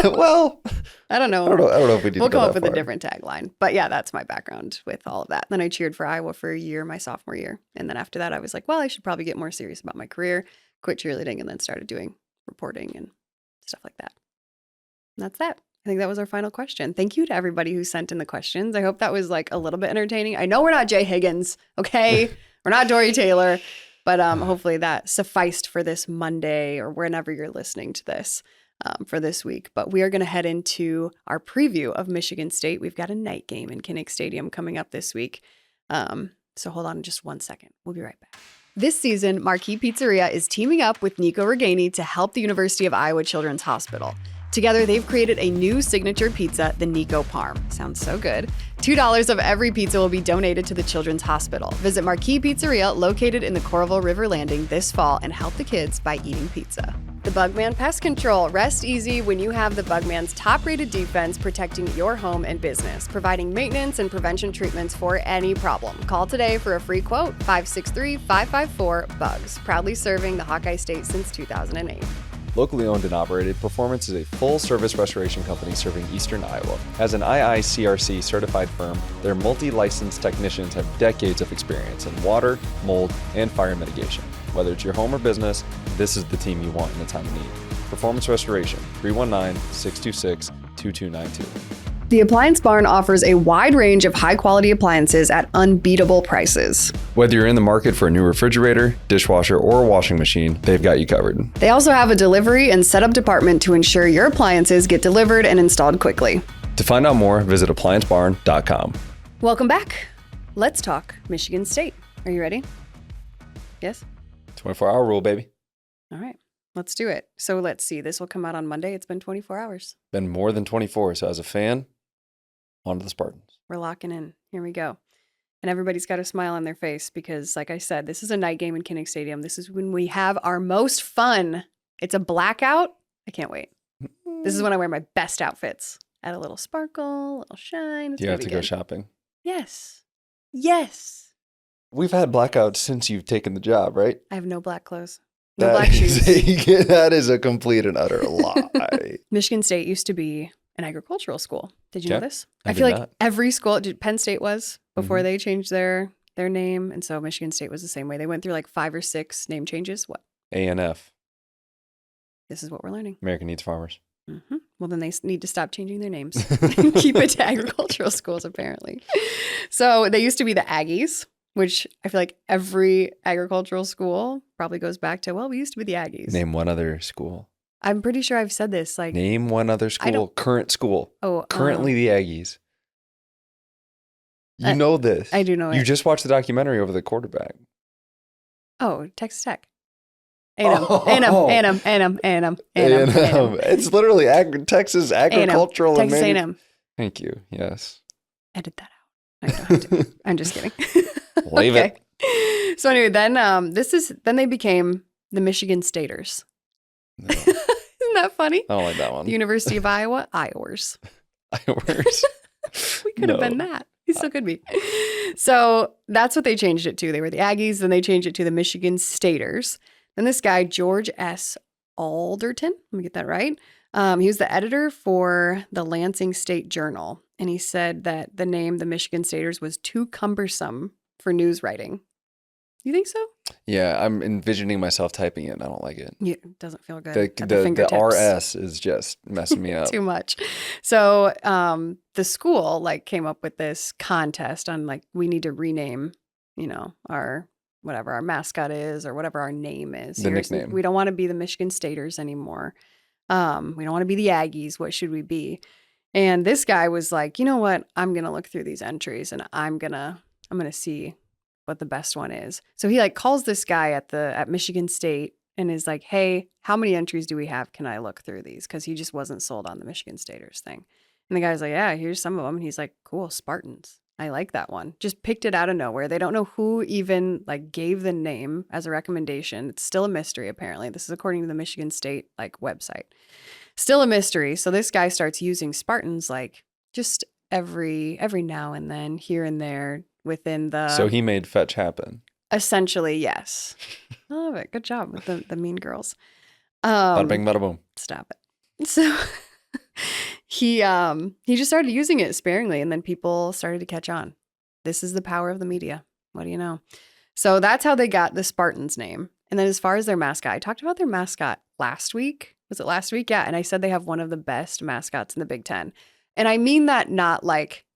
Well, I don't know. I don't know if we did. We'll come up with a different tagline. But yeah, that's my background with all of that. Then I cheered for Iowa for a year, my sophomore year. And then after that, I was like, well, I should probably get more serious about my career, quit cheerleading, and then started doing reporting and stuff like that. And that's that. I think that was our final question. Thank you to everybody who sent in the questions. I hope that was like a little bit entertaining. I know we're not Jay Higgins, okay? We're not Dory Taylor, But hopefully that sufficed for this Monday or whenever you're listening to this for this week. But we are going to head into our preview of Michigan State. We've got a night game in Kinnick Stadium coming up this week. So hold on just 1 second. We'll be right back. This season, Marquee Pizzeria is teaming up with Nico Reganey to help the University of Iowa Children's Hospital. Together, they've created a new signature pizza, the Nico Parm. Sounds so good. $2 of every pizza will be donated to the Children's Hospital. Visit Marquee Pizzeria, located in the Coralville River Landing, this fall and help the kids by eating pizza. The Bugman Pest Control. Rest easy when you have the Bugman's top-rated defense protecting your home and business, providing maintenance and prevention treatments for any problem. Call today for a free quote, 563-554-BUGS. Proudly serving the Hawkeye State since 2008. Locally owned and operated, Performance is a full-service restoration company serving eastern Iowa. As an IICRC certified firm, their multi-licensed technicians have decades of experience in water, mold, and fire mitigation. Whether it's your home or business, this is the team you want in a time of need. Performance Restoration, 319-626-2292. The Appliance Barn offers a wide range of high-quality appliances at unbeatable prices. Whether you're in the market for a new refrigerator, dishwasher, or washing machine, they've got you covered. They also have a delivery and setup department to ensure your appliances get delivered and installed quickly. To find out more, visit appliancebarn.com. Welcome back. Let's talk Michigan State. Are you ready? Yes? 24-hour rule, baby. All right. Let's do it. So let's see. This will come out on Monday. It's been 24 hours. Been more than 24, so as a fan, on to the Spartans. We're locking in. Here we go. And everybody's got a smile on their face because, like I said, this is a night game in Kinnick Stadium. This is when we have our most fun. It's a blackout. I can't wait. This is when I wear my best outfits. Add a little sparkle, a little shine. Do you have to go shopping? Yes. Yes. We've had blackouts since you've taken the job, right? I have no black clothes. No black shoes. That is a complete and utter lie. Michigan State used to be an agricultural school. Did you know this? I feel did like not. every school, Penn State was before they changed their name. And so Michigan State was the same way. They went through like 5 or 6 name changes. What? ANF. This is what we're learning. American Needs Farmers. Mm-hmm. Well, then they need to stop changing their names and keep it to agricultural schools, apparently. So they used to be the Aggies, which I feel like every agricultural school probably goes back to, well, we used to be the Aggies. Name one other school. I'm pretty sure I've said this. Like, Name one other school. Current school. Oh, currently the Aggies. You know this. I do know You it. just watched the documentary over the quarterback. Oh, Texas Tech. A&M. It's literally Texas agricultural and Texas A&M. Thank you. Yes. Edit that out. I don't have to. I'm just kidding. Leave it. So anyway, then then they became the Michigan Staters. No, Isn't that funny? I don't like that one. The University of Iowa, Iowers. Iowers. We could have been that. We still could be. So that's what they changed it to. They were the Aggies, then they changed it to the Michigan Staters. Then this guy, George S. Alderton, let me get that right. He was the editor for the Lansing State Journal. And he said that the name, the Michigan Staters, was too cumbersome for news writing. You think so? Yeah, I'm envisioning myself typing it and I don't like it. Yeah, it doesn't feel good. The RS is just messing me up. Too much. So the school came up with this contest on we need to rename, our whatever our mascot is or whatever our name is. The nickname. We don't want to be the Michigan Staters anymore. We don't want to be the Aggies. What should we be? And this guy was like, you know what? I'm going to look through these entries and I'm going to see what the best one is. So he calls this guy at Michigan State and is like, hey, how many entries do we have? Can I look through these? Because he just wasn't sold on the Michigan Staters thing. And the guy's like, yeah, here's some of them. And he's like, cool, Spartans. I like that one. Just picked it out of nowhere. They don't know who even gave the name as a recommendation. It's still a mystery, apparently. This is according to the Michigan State website. Still a mystery. So this guy starts using Spartans just every now and then, here and there within the. So he made fetch happen. Essentially, yes. I love it. Good job with the mean girls. Bada bing, bada boom. Stop it. So he just started using it sparingly, and then people started to catch on. This is the power of the media. What do you know? So that's how they got the Spartans name. And then as far as their mascot, I talked about their mascot last week. Was it last week? Yeah. And I said they have one of the best mascots in the Big Ten. And I mean that not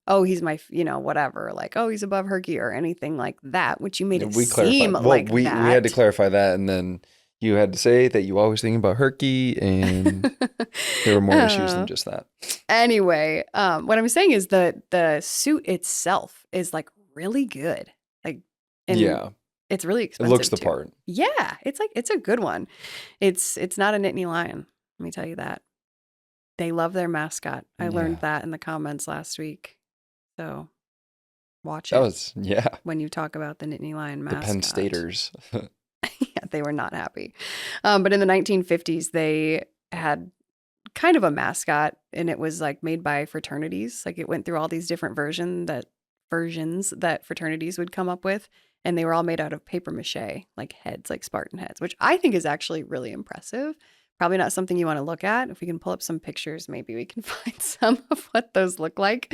oh, he's my, whatever, like, oh, he's above Herky or anything like that, which you made it We clarified. seem Well, like we that. we had to clarify that, and then you had to say that you always thinking about Herky, and there were more issues than just that. Anyway, what I'm saying is the suit itself is like really good. Like, and Yeah, it's really it expensive. looks the too. part. Yeah, it's a good one. It's not a Nittany Lion. Let me tell you that. They love their mascot. I learned that in the comments last week. So watch it. When you talk about the Nittany Lion mascot. The Penn Staters. Yeah, they were not happy. But in the 1950s, they had kind of a mascot, and it was like made by fraternities. Like it went through all these different versions that fraternities would come up with, and they were all made out of paper mache, like heads, like Spartan heads, which I think is actually really impressive. Probably not something you want to look at. If we can pull up some pictures, maybe we can find some of what those look like.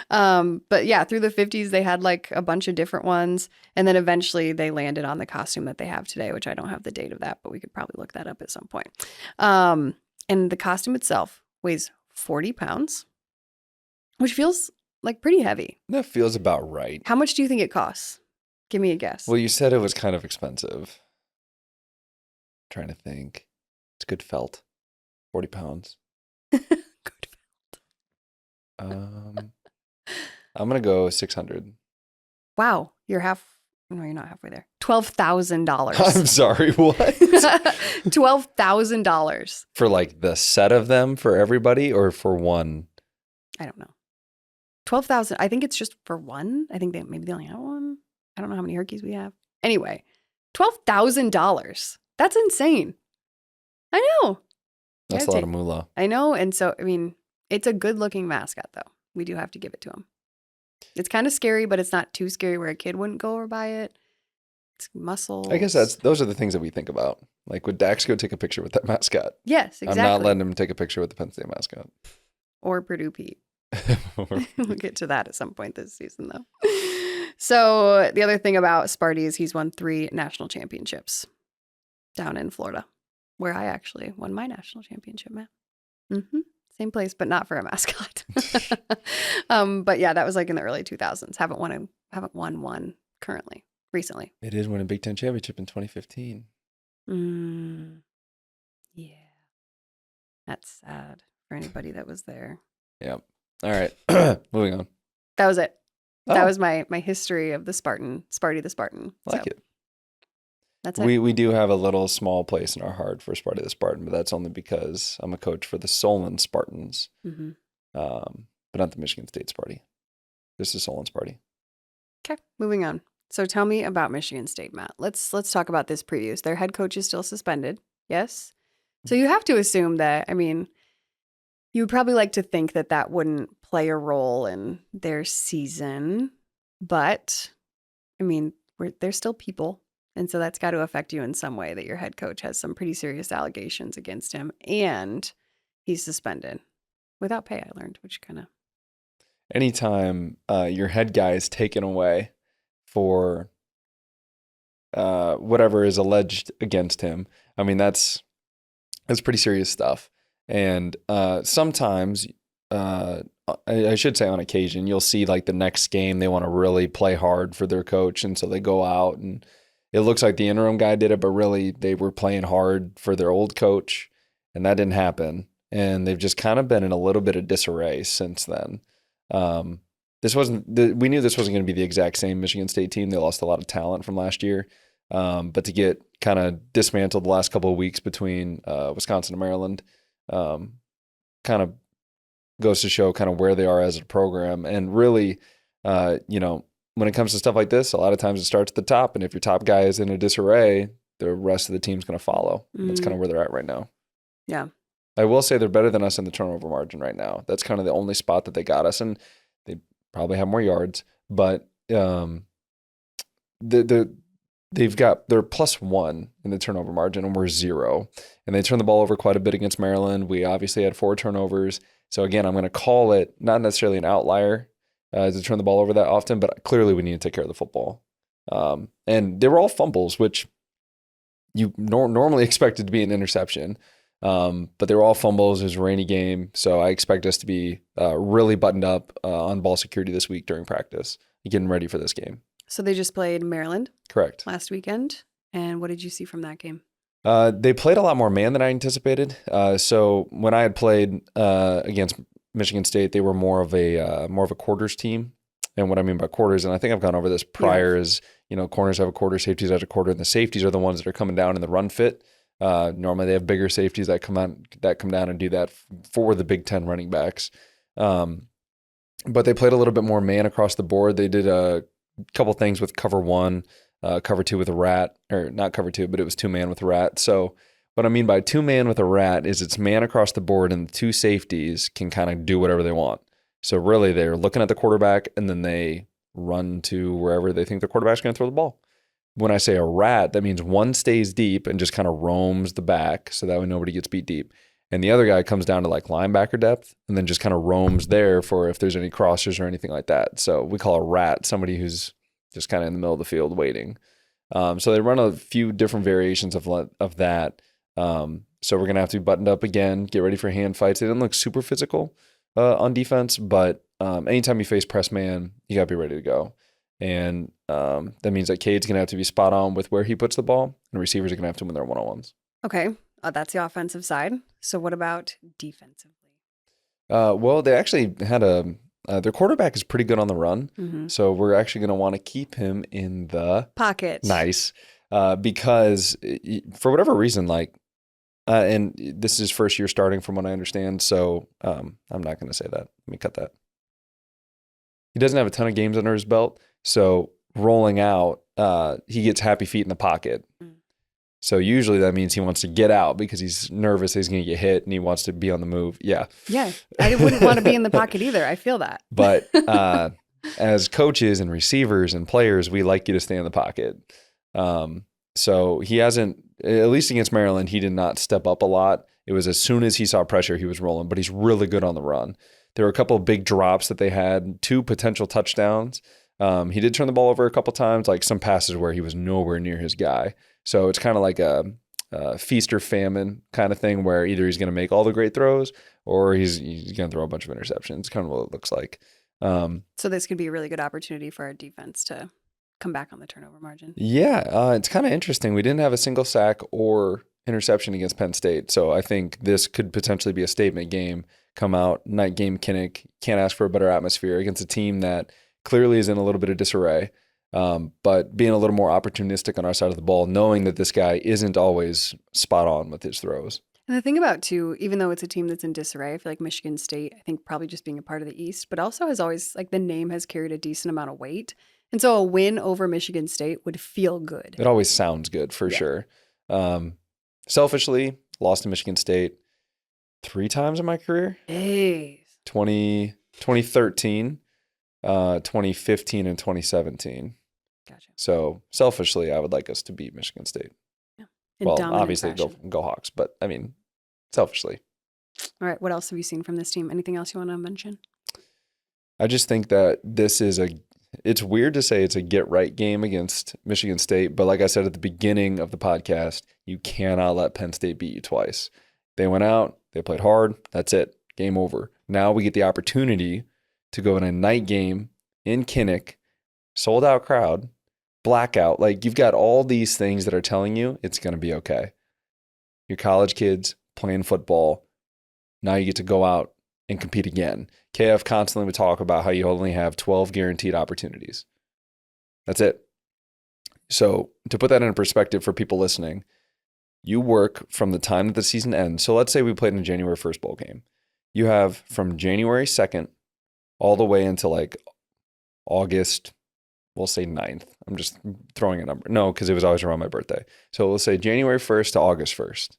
But yeah, through the 50s, they had like a bunch of different ones. And then eventually they landed on the costume that they have today, which I don't have the date of that, but we could probably look that up at some point. And the costume itself weighs 40 pounds, which feels like pretty heavy. That feels about right. How much do you think it costs? Give me a guess. Well, you said it was kind of expensive. I'm trying to think. It's good felt. 40 pounds. Good felt. I'm going to go 600. Wow. You're not halfway there. $12,000. I'm sorry, what? $12,000. For like the set of them for everybody or for one? I don't know. 12,000. I think it's just for one. I think maybe they only have one. I don't know how many Hawkeyes we have. Anyway, $12,000. That's insane. I know. That's a lot of moolah. I know. And so, I mean, it's a good looking mascot though. We do have to give it to him. It's kind of scary, but it's not too scary where a kid wouldn't go or buy it. It's muscles. I guess those are the things that we think about. Like, would Dax go take a picture with that mascot? Yes, exactly. I'm not letting him take a picture with the Penn State mascot. Or Purdue Pete. We'll get to that at some point this season, though. So the other thing about Sparty is he's won 3 national championships down in Florida, where I actually won my national championship, Matt. Same place, but not for a mascot. But yeah, that was like in the early 2000s. Haven't won one recently. They did win a Big Ten championship in 2015. Yeah. That's sad for anybody that was there. Yep. All right. Moving on. That was it. That was my history of the Sparty the Spartan. I like it. That's it. We do have a little small place in our heart for Sparty the Spartan, but that's only because I'm a coach for the Solon Spartans, but not the Michigan State Sparty. This is Solon Sparty. Okay, moving on. So tell me about Michigan State, Matt. Let's talk about this preview. Their head coach is still suspended. Yes. So you have to assume that, I mean, you would probably like to think that wouldn't play a role in their season, but I mean, they're still people. And so that's got to affect you in some way that your head coach has some pretty serious allegations against him and he's suspended without pay, I learned, which kind of. Anytime your head guy is taken away for whatever is alleged against him, I mean, that's pretty serious stuff. And sometimes, I should say on occasion, you'll see like the next game, they want to really play hard for their coach. And so they go out and it looks like the interim guy did it, but really they were playing hard for their old coach and that didn't happen. And they've just kind of been in a little bit of disarray since then. We knew this wasn't going to be the exact same Michigan State team. They lost a lot of talent from last year. But to get kind of dismantled the last couple of weeks between Wisconsin and Maryland, kind of goes to show kind of where they are as a program. And really, when it comes to stuff like this, a lot of times it starts at the top. And if your top guy is in a disarray, the rest of the team's going to follow. That's kind of where they're at right now. Yeah. I will say they're better than us in the turnover margin right now. That's kind of the only spot that they got us. And they probably have more yards, but they're +1 in the turnover margin and we're 0. And they turned the ball over quite a bit against Maryland. We obviously had 4 turnovers. So again, I'm going to call it not necessarily an outlier to turn the ball over that often, but clearly we need to take care of the football. And they were all fumbles, which you normally expected to be an interception. But they were all fumbles. It was a rainy game. So I expect us to be really buttoned up on ball security this week during practice, getting ready for this game. So they just played Maryland Correct. last weekend. And what did you see from that game? They played a lot more man than I anticipated. So when I had played against Michigan State, they were more of a quarters team. And what I mean by quarters, and I think I've gone over this prior, is corners have a quarter, safeties have a quarter, and the safeties are the ones that are coming down in the run fit. Normally they have bigger safeties that come down and do that for the Big Ten running backs. But they played a little bit more man across the board. They did a couple things with cover one, cover two with a rat, or not cover two, but it was 2-man with a rat. So what I mean by 2-man with a rat is it's man across the board and the two safeties can kind of do whatever they want. So really they're looking at the quarterback and then they run to wherever they think the quarterback's going to throw the ball. When I say a rat, that means one stays deep and just kind of roams the back so that way nobody gets beat deep. And the other guy comes down to like linebacker depth and then just kind of roams there for if there's any crossers or anything like that. So we call a rat somebody who's just kind of in the middle of the field waiting. So they run a few different variations of that. So we're going to have to be buttoned up again, get ready for hand fights. They didn't look super physical on defense, but anytime you face press man, you got to be ready to go. And that means that Cade's going to have to be spot on with where he puts the ball, and receivers are going to have to win their one-on-ones. Okay, that's the offensive side. So what about defensively? Well, they actually had their quarterback is pretty good on the run. Mm-hmm. So we're actually going to want to keep him in the pocket. Nice. Because for whatever reason, and this is his first year starting from what I understand. So I'm not going to say that. Let me cut that. He doesn't have a ton of games under his belt. So rolling out, he gets happy feet in the pocket. Mm. So usually that means he wants to get out because he's nervous he's going to get hit and he wants to be on the move. Yeah. Yeah. I wouldn't want to be in the pocket either. I feel that. But as coaches and receivers and players, we like you to stay in the pocket. So he hasn't, at least against Maryland, he did not step up a lot. It was as soon as he saw pressure, he was rolling, but he's really good on the run. There were a couple of big drops that they had, 2 potential touchdowns. He did turn the ball over a couple times, like some passes where he was nowhere near his guy. So it's kind of like a feast or famine kind of thing where either he's going to make all the great throws or he's going to throw a bunch of interceptions. Kind of what it looks like. So this could be a really good opportunity for our defense to come back on the turnover margin. Yeah, it's kind of interesting. We didn't have a single sack or interception against Penn State. So I think this could potentially be a statement game. Come out, night game Kinnick, can't ask for a better atmosphere against a team that clearly is in a little bit of disarray. But being a little more opportunistic on our side of the ball, knowing that this guy isn't always spot on with his throws. And the thing about, too, even though it's a team that's in disarray, I feel like Michigan State, I think probably just being a part of the East, but also has always, like, the name has carried a decent amount of weight. And so a win over Michigan State would feel good. It always sounds good, for sure. Selfishly, lost to Michigan State 3 times in my career. Hey. 2013, 2015, and 2017. Gotcha. So selfishly, I would like us to beat Michigan State. Yeah. Well, obviously go Hawks, but I mean, selfishly. All right. What else have you seen from this team? Anything else you want to mention? I just think that this is it's weird to say it's a get right game against Michigan State, but like I said at the beginning of the podcast, you cannot let Penn State beat you twice. They went out, they played hard, that's it, game over. Now we get the opportunity to go in a night game in Kinnick, sold out crowd, blackout. Like, you've got all these things that are telling you it's going to be okay. You're college kids playing football. Now you get to go out and compete again. KF constantly would talk about how you only have 12 guaranteed opportunities. That's it. So to put that in perspective for people listening, you work from the time that the season ends. So let's say we played in a January 1st bowl game. You have from January 2nd all the way until like August, we'll say 9th. I'm just throwing a number. No, because it was always around my birthday. So we'll say January 1st to August 1st.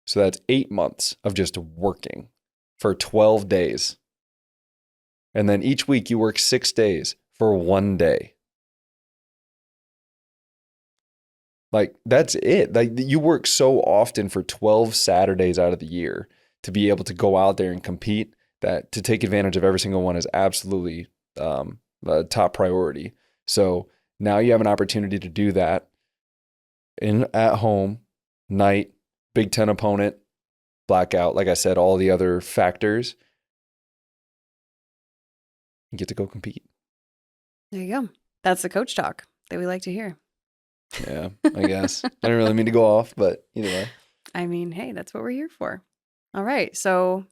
So that's 8 months of just working for 12 days. And then each week you work 6 days for 1 day. Like, that's it. Like, you work so often for 12 Saturdays out of the year to be able to go out there and compete, that to take advantage of every single one is absolutely a top priority. So now you have an opportunity to do that at home, night, Big Ten opponent, blackout, like I said, all the other factors, you get to go compete. There you go. That's the coach talk that we like to hear. Yeah, I guess. I didn't really mean to go off, but either way. I mean, hey, that's what we're here for. All right. So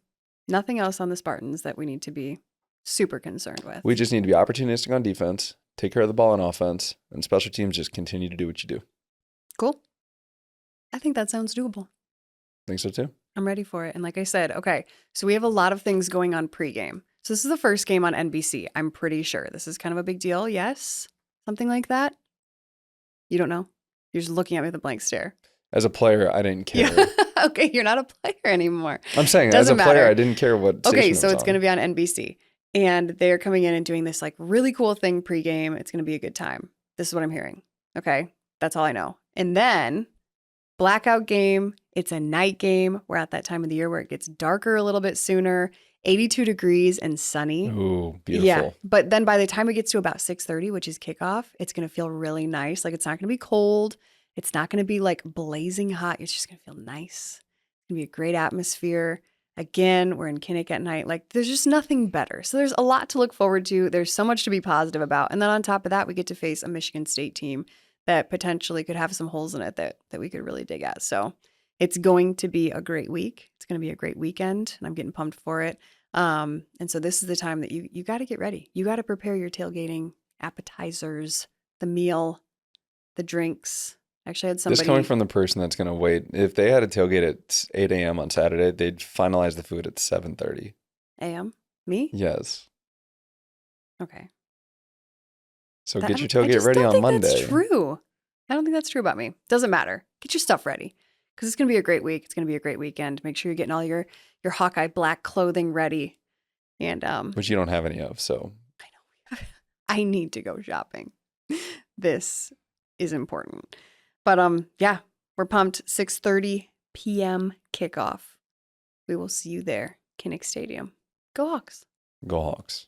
nothing else on the Spartans that we need to be super concerned with. We just need to be opportunistic on defense, take care of the ball on offense, and special teams just continue to do what you do. Cool. I think that sounds doable. Think so too? I'm ready for it. And like I said, okay, so we have a lot of things going on pregame. So this is the first game on NBC. I'm pretty sure this is kind of a big deal. Yes? Something like that? You don't know? You're just looking at me with a blank stare. As a player, I didn't care. Yeah. Okay, you're not a player anymore. I'm saying, Doesn't as a player, matter. I didn't care what station Okay, it so was it's on. going to be on NBC. And they're coming in and doing this like really cool thing pregame. It's going to be a good time. This is what I'm hearing. Okay, that's all I know. And then blackout game. It's a night game. We're at that time of the year where it gets darker a little bit sooner. 82 degrees and sunny. Ooh, beautiful. Yeah, but then by the time it gets to about 6:30, which is kickoff, it's going to feel really nice. Like it's not going to be cold. It's not going to be like blazing hot. It's just going to feel nice. It's going to be a great atmosphere. Again, we're in Kinnick at night. Like there's just nothing better. So there's a lot to look forward to. There's so much to be positive about. And then on top of that, we get to face a Michigan State team that potentially could have some holes in it that we could really dig at. So it's going to be a great week. It's going to be a great weekend, and I'm getting pumped for it. And so this is the time that you got to get ready. You got to prepare your tailgating appetizers, the meal, the drinks. Actually, I had somebody. This coming from the person that's going to wait. If they had a tailgate at 8 a.m. on Saturday, they'd finalize the food at 7:30 a.m. Me? Yes. Okay. So That- get your I tailgate just ready don't on think Monday. That's true. I don't think that's true about me. Doesn't matter. Get your stuff ready because it's going to be a great week. It's going to be a great weekend. Make sure you're getting all your Hawkeye black clothing ready. And Which you don't have any of, so. I know. I need to go shopping. This is important. But yeah, we're pumped. 6:30 p.m. kickoff. We will see you there, Kinnick Stadium. Go Hawks. Go Hawks.